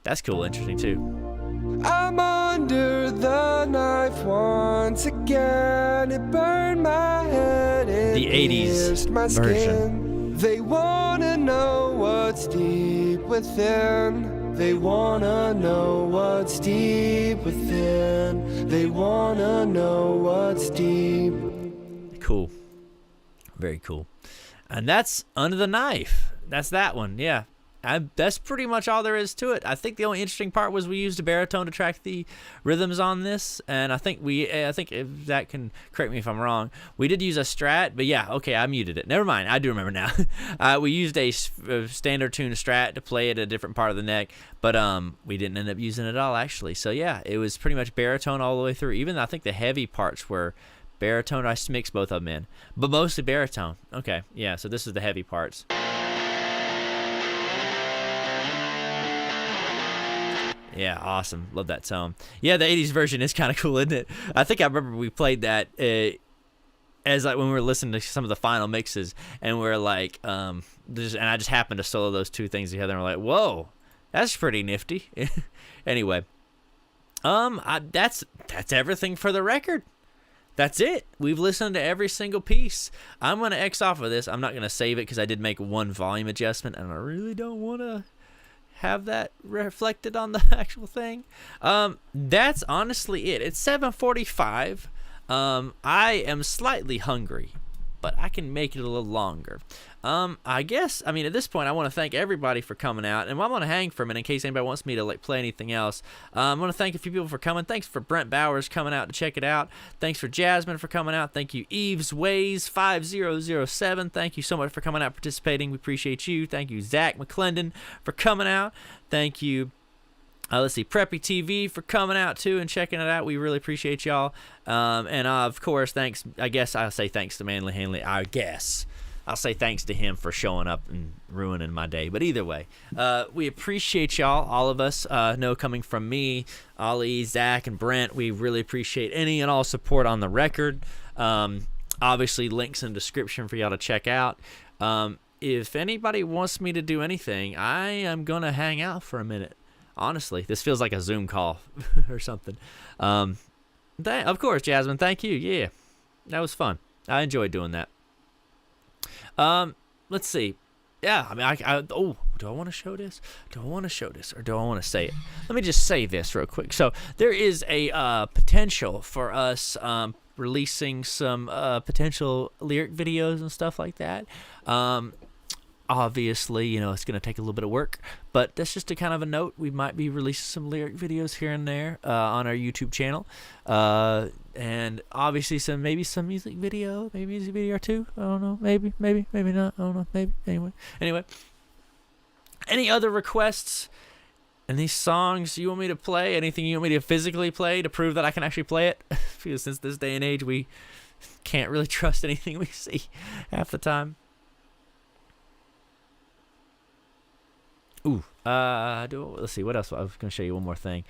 That's cool, interesting too. I'm under the knife once again. It burned my head. The 80s my version. Skin. They wanna know what's deep within. They wanna know what's deep within. They wanna know what's deep. Cool. Very cool. And that's Under the Knife. That's that one, yeah. That's pretty much all there is to it. I think the only interesting part was we used a baritone to track the rhythms on this, and I think if Zach can correct me if I'm wrong, we did use a Strat, but yeah, okay, I muted it. Never mind, I do remember now. We used a standard tune Strat to play at a different part of the neck, but we didn't end up using it at all, actually. So yeah, it was pretty much baritone all the way through. Even I think the heavy parts were baritone. I mixed both of them in, but mostly baritone. Okay, yeah, so this is the heavy parts. Yeah, awesome. Love that song. Yeah, the 80s version is kind of cool, isn't it? I think I remember we played that as like when we were listening to some of the final mixes, and we're like, and I just happened to solo those two things together, and we're like, whoa, that's pretty nifty. Anyway, that's everything for the record. that's it. We've listened to every single piece. I'm going to X off of this. I'm not going to save it because I did make one volume adjustment, and I really don't want to have that reflected on the actual thing. That's honestly it. It's 7:45. I am slightly hungry, but I can make it a little longer. I guess, I mean, at this point, I want to thank everybody for coming out, and I'm going to hang for a minute in case anybody wants me to like play anything else. I'm going to thank a few people for coming. Thanks for Brent Bowers coming out to check it out. Thanks for Jasmine for coming out. Thank you, Eves Ways 5007. Thank you so much for coming out, participating. We appreciate you. Thank you, Zach McClendon, for coming out. Thank you. Let's see, Preppy TV for coming out too and checking it out. We really appreciate y'all. And of course, thanks. I guess I'll say thanks to Manly Hanley. I guess I'll say thanks to him for showing up and ruining my day. But either way, we appreciate y'all, all of us. No, coming from me, Ollie, Zach, and Brent, we really appreciate any and all support on the record. Obviously, links in the description for y'all to check out. If anybody wants me to do anything, I am going to hang out for a minute. Honestly, this feels like a Zoom call or something. Of course, Jasmine, thank you. Yeah, that was fun. I enjoyed doing that. Let's see. Yeah, I mean, do I want to show this? Do I want to show this, or do I want to say it? Let me just say this real quick. So there is a potential for us releasing some potential lyric videos and stuff like that. Obviously, you know, it's going to take a little bit of work, but that's just a kind of a note. We might be releasing some lyric videos here and there on our YouTube channel. And obviously maybe some music video or two. I don't know. Maybe not. I don't know. Maybe. Anyway. Any other requests? Any songs you want me to play? Anything you want me to physically play to prove that I can actually play it? Because since this day and age, we can't really trust anything we see half the time. Ooh, let's see, what else? I was going to show you one more thing.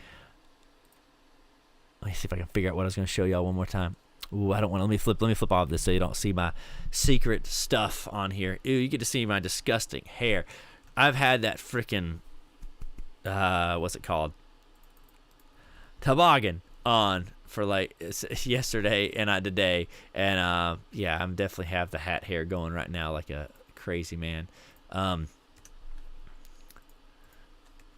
Let me see if I can figure out what I was going to show y'all one more time. Ooh, I don't want to, let me flip off this so you don't see my secret stuff on here. Ooh, you get to see my disgusting hair. I've had that freaking, what's it called? Toboggan on for like yesterday and today. And, yeah, I'm definitely have the hat hair going right now like a crazy man.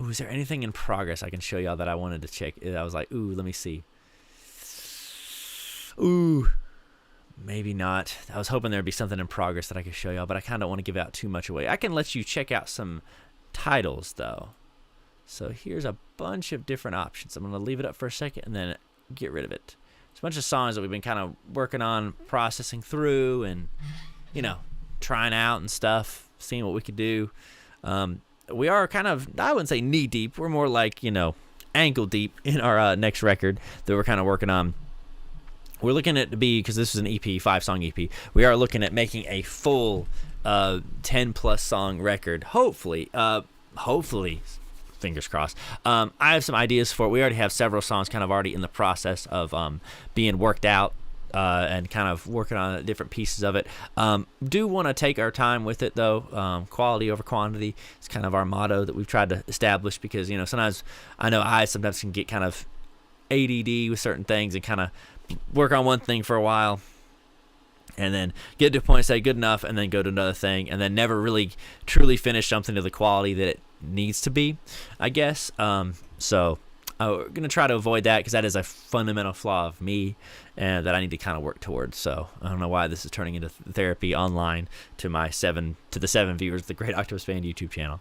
Ooh, is there anything in progress I can show y'all that I wanted to check? I was like, ooh, let me see. Ooh, maybe not. I was hoping there'd be something in progress that I could show y'all, but I kind of don't want to give out too much away. I can let you check out some titles, though. So here's a bunch of different options. I'm going to leave it up for a second and then get rid of it. It's a bunch of songs that we've been kind of working on, processing through and, you know, trying out and stuff, seeing what we could do. We are kind of, I wouldn't say knee deep. We're more like, you know, ankle deep in our next record that we're kind of working on. We're looking at because this is an EP, 5-song EP. We are looking at making a full 10+ song record. Hopefully, fingers crossed. I have some ideas for it. We already have several songs kind of already in the process of being worked out. And kind of working on different pieces of it. Do want to take our time with it, though. Quality over quantity is kind of our motto that we've tried to establish because, you know, sometimes I sometimes can get kind of ADD with certain things and kind of work on one thing for a while and then get to a point, say good enough, and then go to another thing and then never really truly finish something to the quality that it needs to be, I guess. So we're going to try to avoid that because that is a fundamental flaw of me and that I need to kind of work towards. So I don't know why this is turning into therapy online to the 7 viewers of the Great Octopus Band YouTube channel.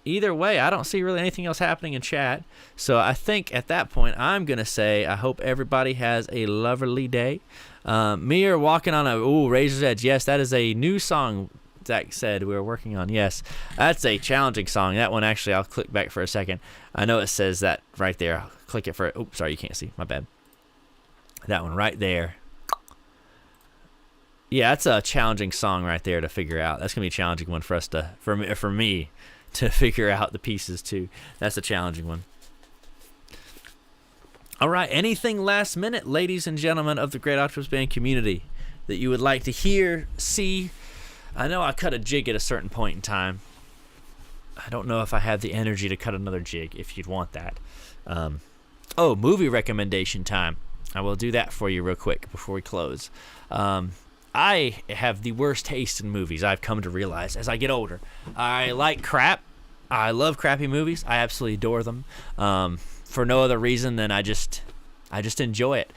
Either way, I don't see really anything else happening in chat. So I think at that point, I'm going to say I hope everybody has a lovely day. Me or walking on Razor's Edge. Yes, that is a new song Zach said we were working on. Yes, that's a challenging song. That one, actually, I'll click back for a second. I know it says that right there. I'll click it for, oops, sorry, you can't see. My bad. That one right there. Yeah, that's a challenging song right there to figure out. That's going to be a challenging one for us for me to figure out the pieces too. That's a challenging one. All right, anything last minute, ladies and gentlemen of the Great Octopus Band community that you would like to hear, see? I know I cut a jig at a certain point in time. I don't know if I have the energy to cut another jig if you'd want that. Movie recommendation time. I will do that for you real quick before we close. I have the worst taste in movies, I've come to realize as I get older. I like crap. I love crappy movies. I absolutely adore them. For no other reason than I just enjoy it.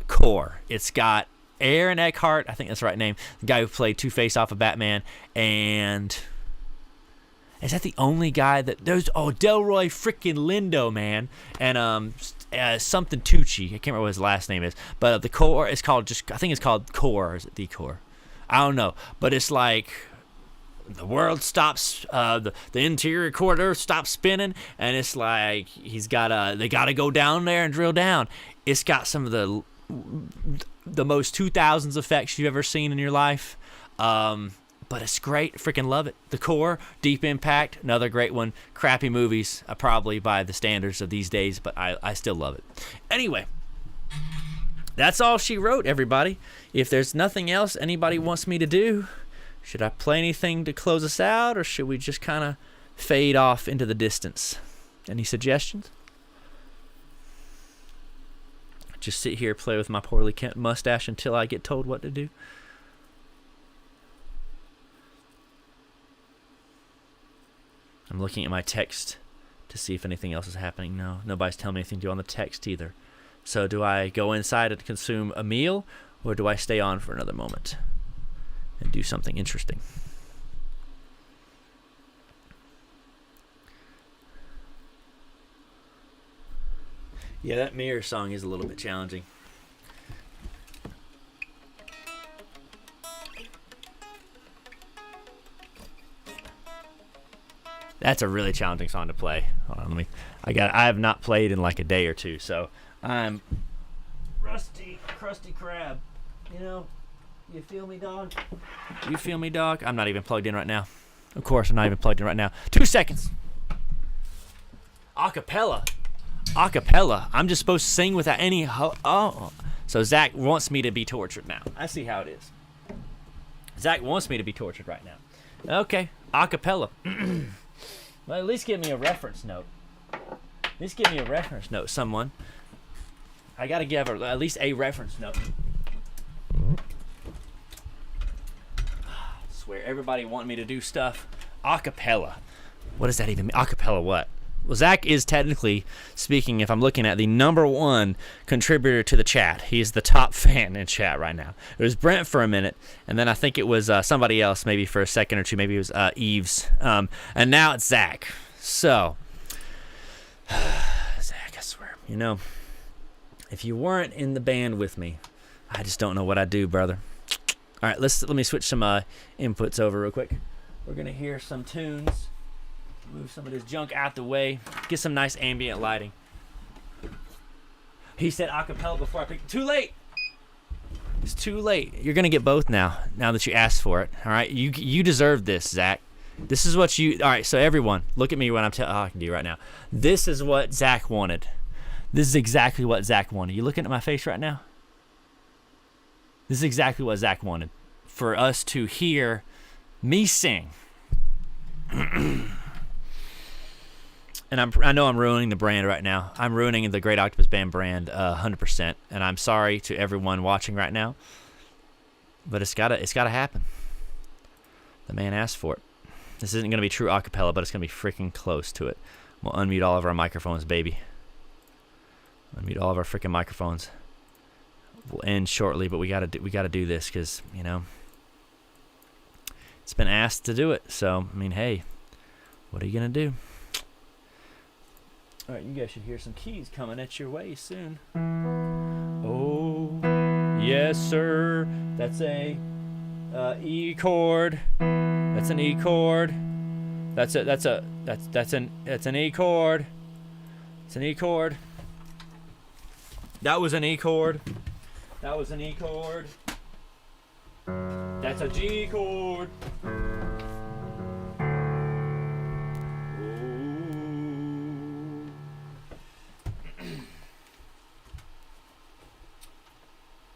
Core. It's got Aaron Eckhart, I think that's the right name, the guy who played Two-Face off of Batman, and is that the only guy that there's Delroy freaking Lindo, man, and something Tucci. I can't remember what his last name is, but the Core is called I think it's called Core, or is it the Core? I don't know, but it's like the world stops, the interior corridor stops spinning, and it's like they gotta go down there and drill down. It's got some of the most 2000s effects you've ever seen in your life, but it's great. Freaking love it. The Core, Deep Impact, another great one. Crappy movies, probably by the standards of these days, but I still love it. Anyway, that's all she wrote, everybody. If there's nothing else anybody wants me to do, should I play anything to close us out, or should we just kind of fade off into the distance? Any suggestions? Just sit here, play with my poorly kept mustache until I get told what to do? I'm looking at my text to see if anything else is happening. No, nobody's telling me anything to do on the text either. So do I go inside and consume a meal, or do I stay on for another moment and do something interesting? Yeah, that mirror song is a little bit challenging. That's a really challenging song to play. Hold on, I have not played in like a day or two, so I'm rusty, crusty crab. You know, you feel me, dog? You feel me, dog? I'm not even plugged in right now. Of course, I'm not even plugged in right now. 2 seconds. Acapella. I'm just supposed to sing without any so Zach wants me to be tortured now. I see how it is. Zach wants me to be tortured right now. Okay, acapella. Well, at least give me a reference note. Someone. I gotta give her at least a reference note. I swear, everybody wanting me to do stuff. Acapella. What does that even mean? Acapella what? Well, Zach is technically speaking, if I'm looking at the #1 contributor to the chat. He's the top fan in chat right now. It was Brent for a minute, and then I think it was somebody else maybe for a second or two. Maybe it was Eves. And now it's Zach. So, Zach, I swear, you know, if you weren't in the band with me, I just don't know what I'd do, brother. All right, let me switch some inputs over real quick. We're going to hear some tunes. Move some of this junk out the way. Get some nice ambient lighting. He said acapella before I picked. Too late. It's too late. You're gonna get both now that you asked for it. All right. You deserve this, Zach. This is what you. All right. So everyone, look at me when I'm telling. I can do right now. This is what Zach wanted. This is exactly what Zach wanted. You looking at my face right now? This is exactly what Zach wanted. For us to hear me sing. And I know I'm ruining the brand right now. I'm ruining the Great Octopus Band brand 100%. And I'm sorry to everyone watching right now. But it's gotta happen. The man asked for it. This isn't going to be true a cappella, but it's going to be freaking close to it. We'll unmute all of our microphones, baby. Unmute all of our freaking microphones. We'll end shortly, but we gotta do this because, you know, it's been asked to do it. So, I mean, hey, what are you going to do? All right, you guys should hear some keys coming at your way soon. Oh, yes, sir. That's a E chord. That's an E chord. That's an E chord. It's an E chord. That was an E chord. That was an E chord. That's a G chord.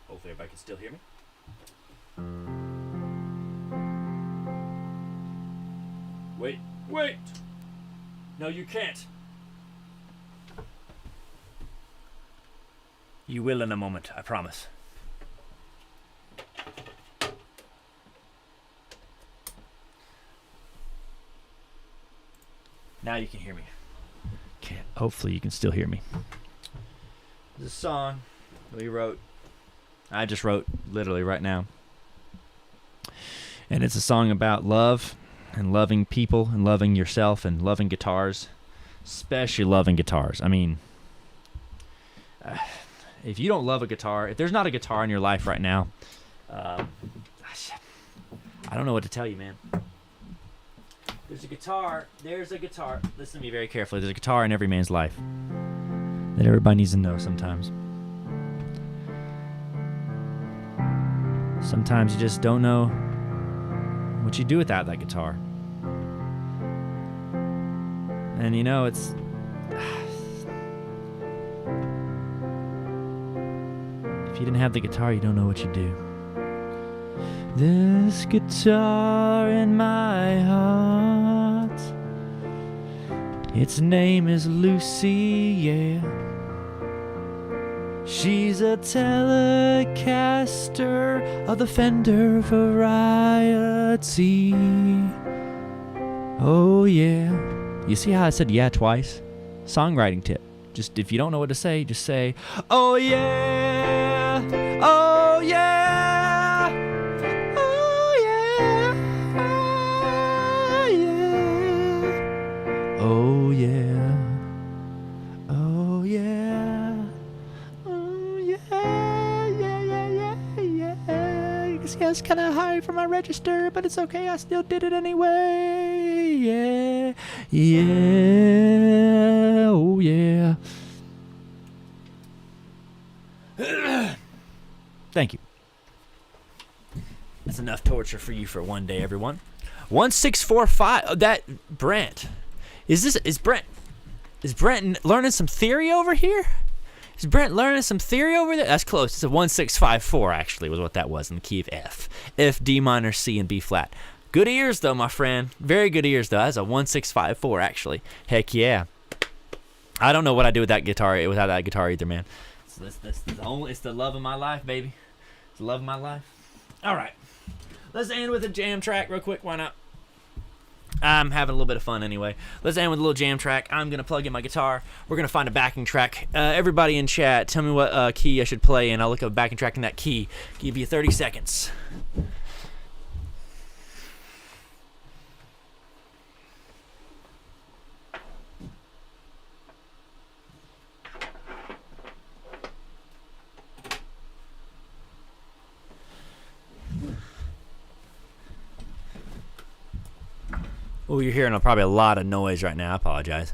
Hopefully everybody can still hear me. Wait! No, you can't. You will in a moment, I promise. Now you can hear me. Okay, hopefully you can still hear me. This is a song we wrote. I just wrote literally right now. And it's a song about love and loving people and loving yourself and loving guitars, especially loving guitars. I mean, if you don't love a guitar, if there's not a guitar in your life right now, I don't know what to tell you, man. There's a guitar. Listen to me very carefully. There's a guitar in every man's life that everybody needs to know sometimes. Sometimes you just don't know what you do without that guitar. And you know, it's... if you didn't have the guitar, you don't know what you do. This guitar in my heart, its name is Lucy, yeah. She's a Telecaster of the Fender variety. Oh yeah. You see how I said yeah twice? Songwriting tip. Just if you don't know what to say, just say, oh yeah, oh yeah, oh yeah, oh yeah, oh yeah, oh yeah, oh yeah, yeah. You can see I was kind of high for my register, but it's okay, I still did it anyway. Yeah, yeah, oh yeah. Thank you. That's enough torture for you for one day, everyone. 1645. Oh, that Brent. Is Brent learning some theory over here? Is Brent learning some theory over there? That's close. It's a 1654 actually was what that was in the key of F. F, D minor, C, and B flat. Good ears though, my friend. Very good ears though. That's a 1654 actually. Heck yeah. I don't know what I do with that guitar without that guitar either, man. It's the love of my life, baby. It's the love of my life. All right. Let's end with a jam track real quick. Why not? I'm having a little bit of fun anyway. Let's end with a little jam track. I'm going to plug in my guitar. We're going to find a backing track. Everybody in chat, tell me what key I should play, and I'll look up a backing track in that key. Give you 30 seconds. Oh, you're hearing probably a lot of noise right now. I apologize.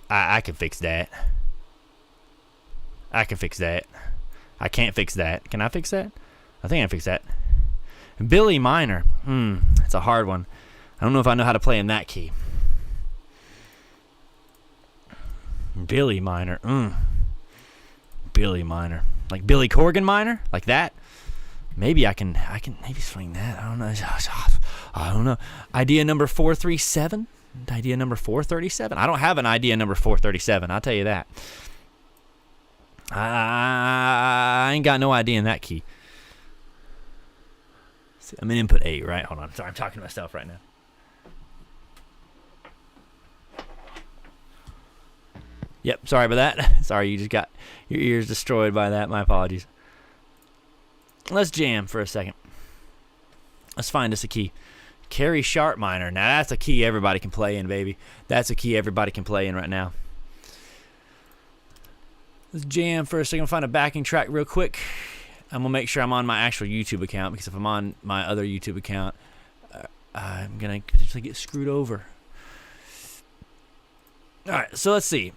I can fix that. I can fix that. I can't fix that. Can I fix that? I think I can fix that. Billy minor. It's a hard one. I don't know if I know how to play in that key. Billy minor. Billy minor. Like Billy Corgan minor? Like that? Maybe I can maybe swing that. I don't know. I don't know. Idea number 437? Idea number 437? I don't have an idea number 437. I'll tell you that. I ain't got no idea in that key. I'm in input 8, right? Hold on. Sorry, I'm talking to myself right now. Yep, sorry about that. Sorry, you just got your ears destroyed by that. My apologies. Let's jam for a second. Let's find us a key. Carry sharp minor. Now that's a key everybody can play in, baby. That's a key everybody can play in right now. Let's jam for a second. Find a backing track real quick. I'm gonna make sure I'm on my actual YouTube account, because if I'm on my other YouTube account, I'm gonna potentially get screwed over. All right, so let's see.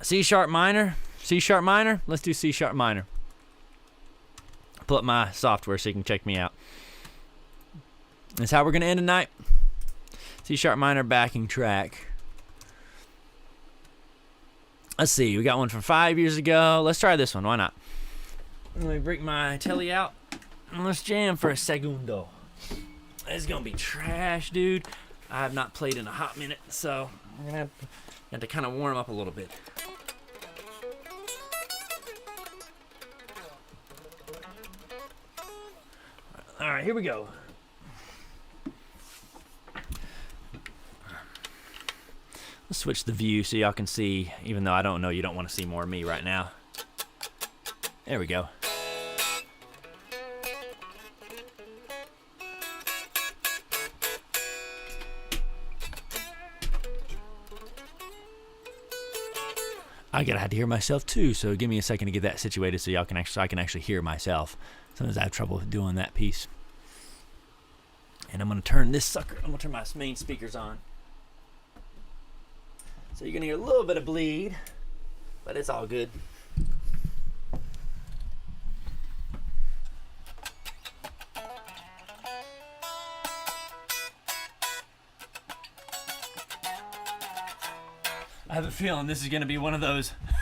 C sharp minor. C sharp minor. Let's do C sharp minor. Pull up my software so you can check me out. That's how we're going to end tonight. C sharp minor backing track. Let's see. We got one from 5 years ago. Let's try this one. Why not? Let me break my telly out. And let's jam for a segundo. This is going to be trash, dude. I have not played in a hot minute, so I'm going to have to kind of warm up a little bit. All right, here we go. Let's switch the view so y'all can see, even though I don't know you don't want to see more of me right now. There we go. I had to hear myself too, so give me a second to get that situated so I can actually hear myself. Sometimes I have trouble doing that piece. And I'm gonna turn this sucker. I'm gonna turn my main speakers on. So you're gonna hear a little bit of bleed, but it's all good. I have a feeling this is going to be one of those. I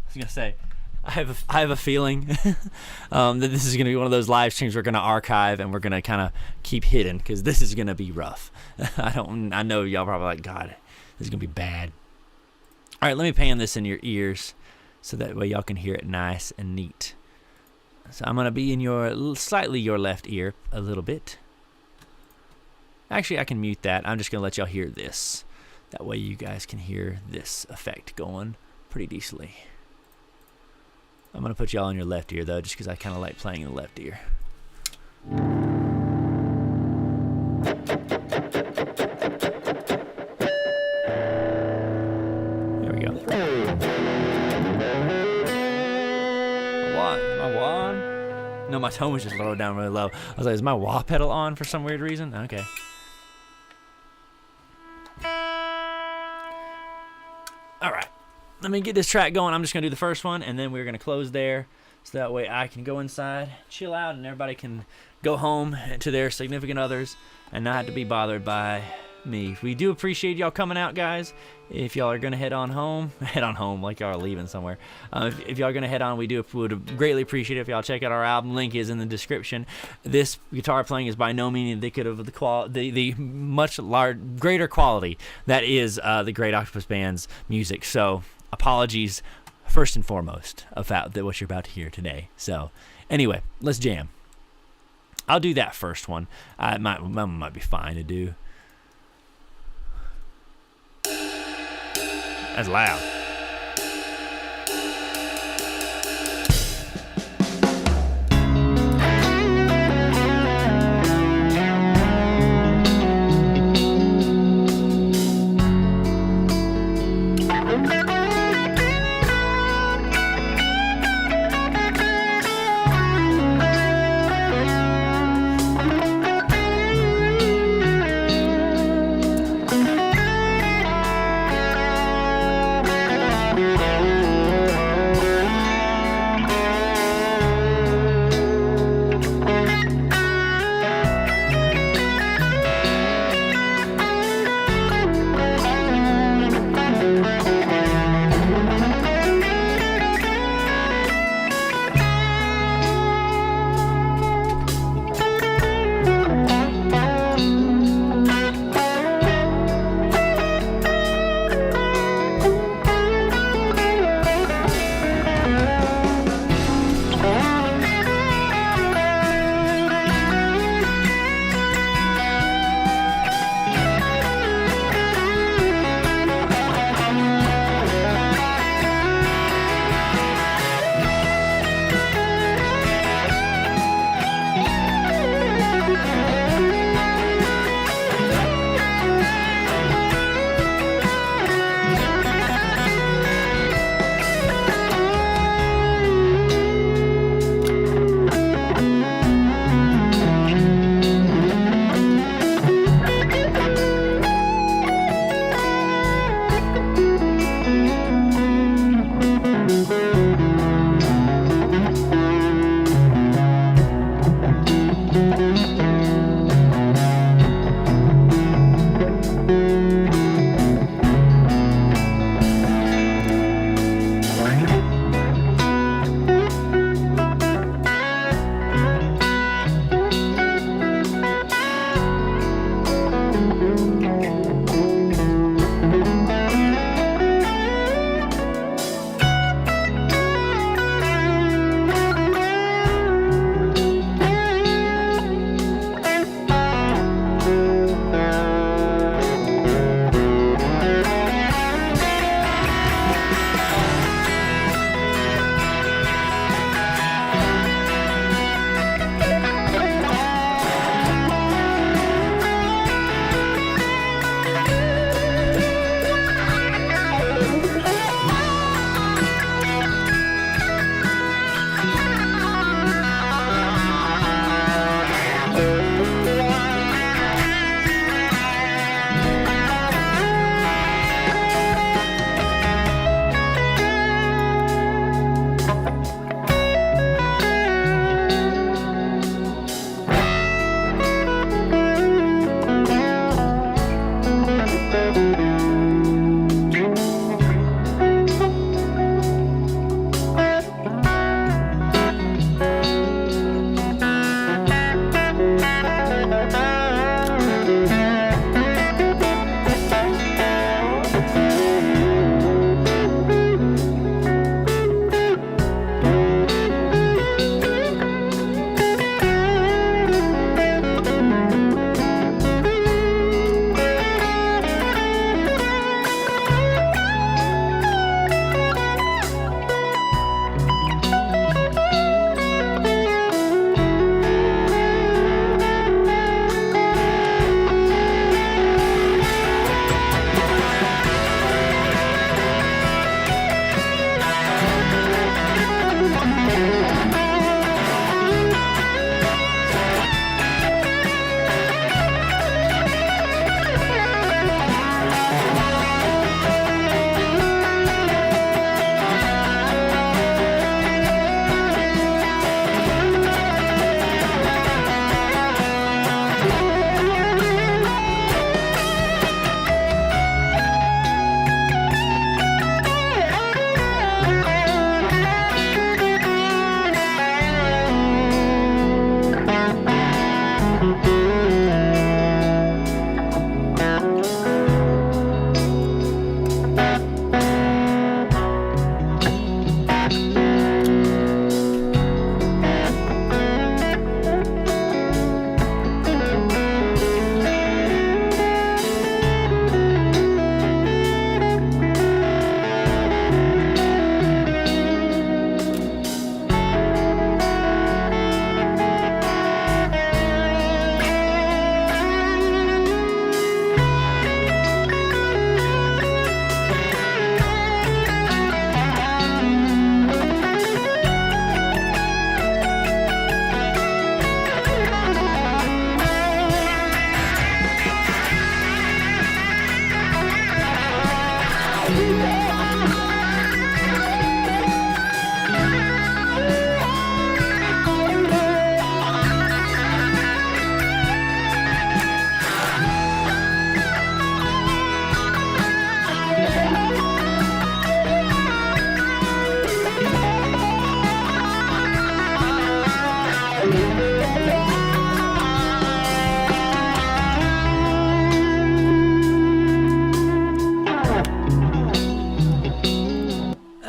was going to say, I have a feeling that this is going to be one of those live streams we're going to archive and we're going to kind of keep hidden because this is going to be rough. I know y'all probably like, God, this is going to be bad. All right, let me pan this in your ears so that way y'all can hear it nice and neat. So I'm going to be in slightly your left ear a little bit. Actually, I can mute that. I'm just going to let y'all hear this. That way you guys can hear this effect going pretty decently. I'm going to put y'all in your left ear, though, just because I kind of like playing in the left ear. There we go. My wah? No, my tone was just lowered down really low. I was like, is my wah pedal on for some weird reason? Okay. All right, let me get this track going. I'm just going to do the first one, and then we're going to close there. So that way I can go inside, chill out, and everybody can go home to their significant others and not have to be bothered by me. We do appreciate y'all coming out, guys. If y'all are going to head on home like y'all are leaving somewhere. If y'all are going to head on, would greatly appreciate it if y'all check out our album. Link is in the description. This guitar playing is by no means indicative of the much greater quality that is the Great Octopus Band's music. So apologies first and foremost about what you're about to hear today. So anyway, let's jam. I'll do that first one. Might be fine to do. That's loud.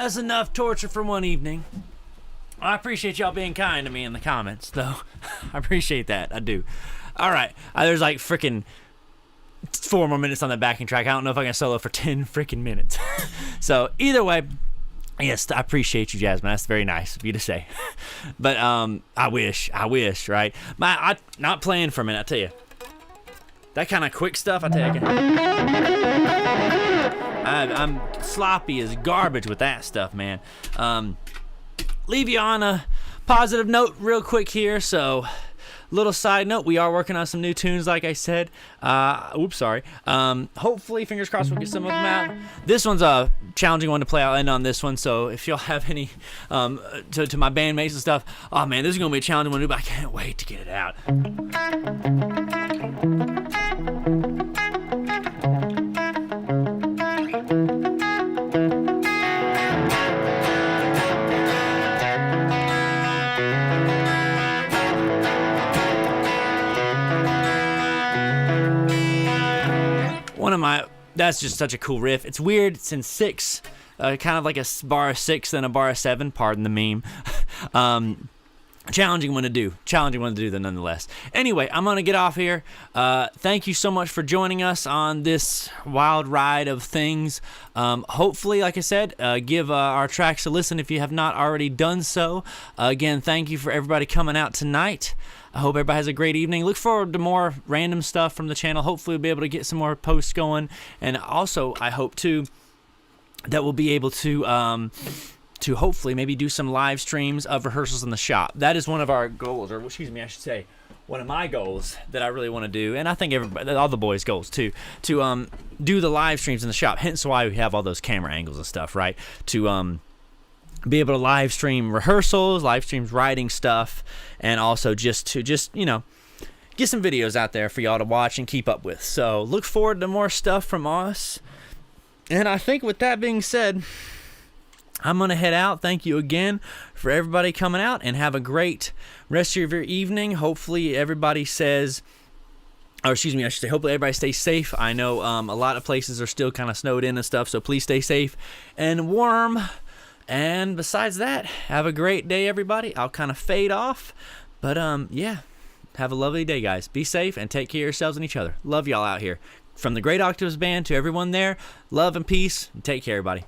That's enough torture for one evening. I appreciate y'all being kind to me in the comments, though. I appreciate that. I do. All right. There's like freaking 4 more minutes on that backing track. I don't know if I can solo for 10 freaking minutes. So either way, yes, I appreciate you, Jasmine. That's very nice of you to say. But I wish, right? I'm not playing for a minute, I tell you. That kind of quick stuff, I tell you. I'm sloppy as garbage with that stuff, man. Leave you on a positive note real quick here. So, little side note, we are working on some new tunes, like I said. Hopefully, fingers crossed, we'll get some of them out. This one's a challenging one to play. I'll end on this one. So, if y'all have any to my bandmates and stuff, oh man, this is gonna be a challenging one to do, but I can't wait to get it out. That's just such a cool riff. It's weird. It's in 6, kind of like a bar of 6 and a bar of 7. Pardon the meme. Challenging one to do though, nonetheless. Anyway, I'm gonna get off here. Thank you so much for joining us on this wild ride of things. Hopefully, like I said, give our tracks a listen if you have not already done so. Again, thank you for everybody coming out tonight. I hope everybody has a great evening. Look forward to more random stuff from the channel. Hopefully we'll be able to get some more posts going. And also, I hope too that we'll be able to hopefully maybe do some live streams of rehearsals in the shop. That is one of our goals, or excuse me, I should say, one of my goals that I really want to do, and I think everybody, all the boys' goals too, to do the live streams in the shop. Hence why we have all those camera angles and stuff, right? To be able to live stream rehearsals, live streams writing stuff, and also just you know, get some videos out there for y'all to watch and keep up with. So look forward to more stuff from us. And I think with that being said, I'm going to head out. Thank you again for everybody coming out, and have a great rest of your evening. Hopefully everybody says, or excuse me, I should say, hopefully everybody stays safe. I know a lot of places are still kind of snowed in and stuff, so please stay safe and warm. And besides that, have a great day, everybody. I'll kind of fade off, but yeah, have a lovely day, guys. Be safe and take care of yourselves and each other. Love y'all out here. From the Great Octaves Band to everyone there, love and peace, and take care, everybody.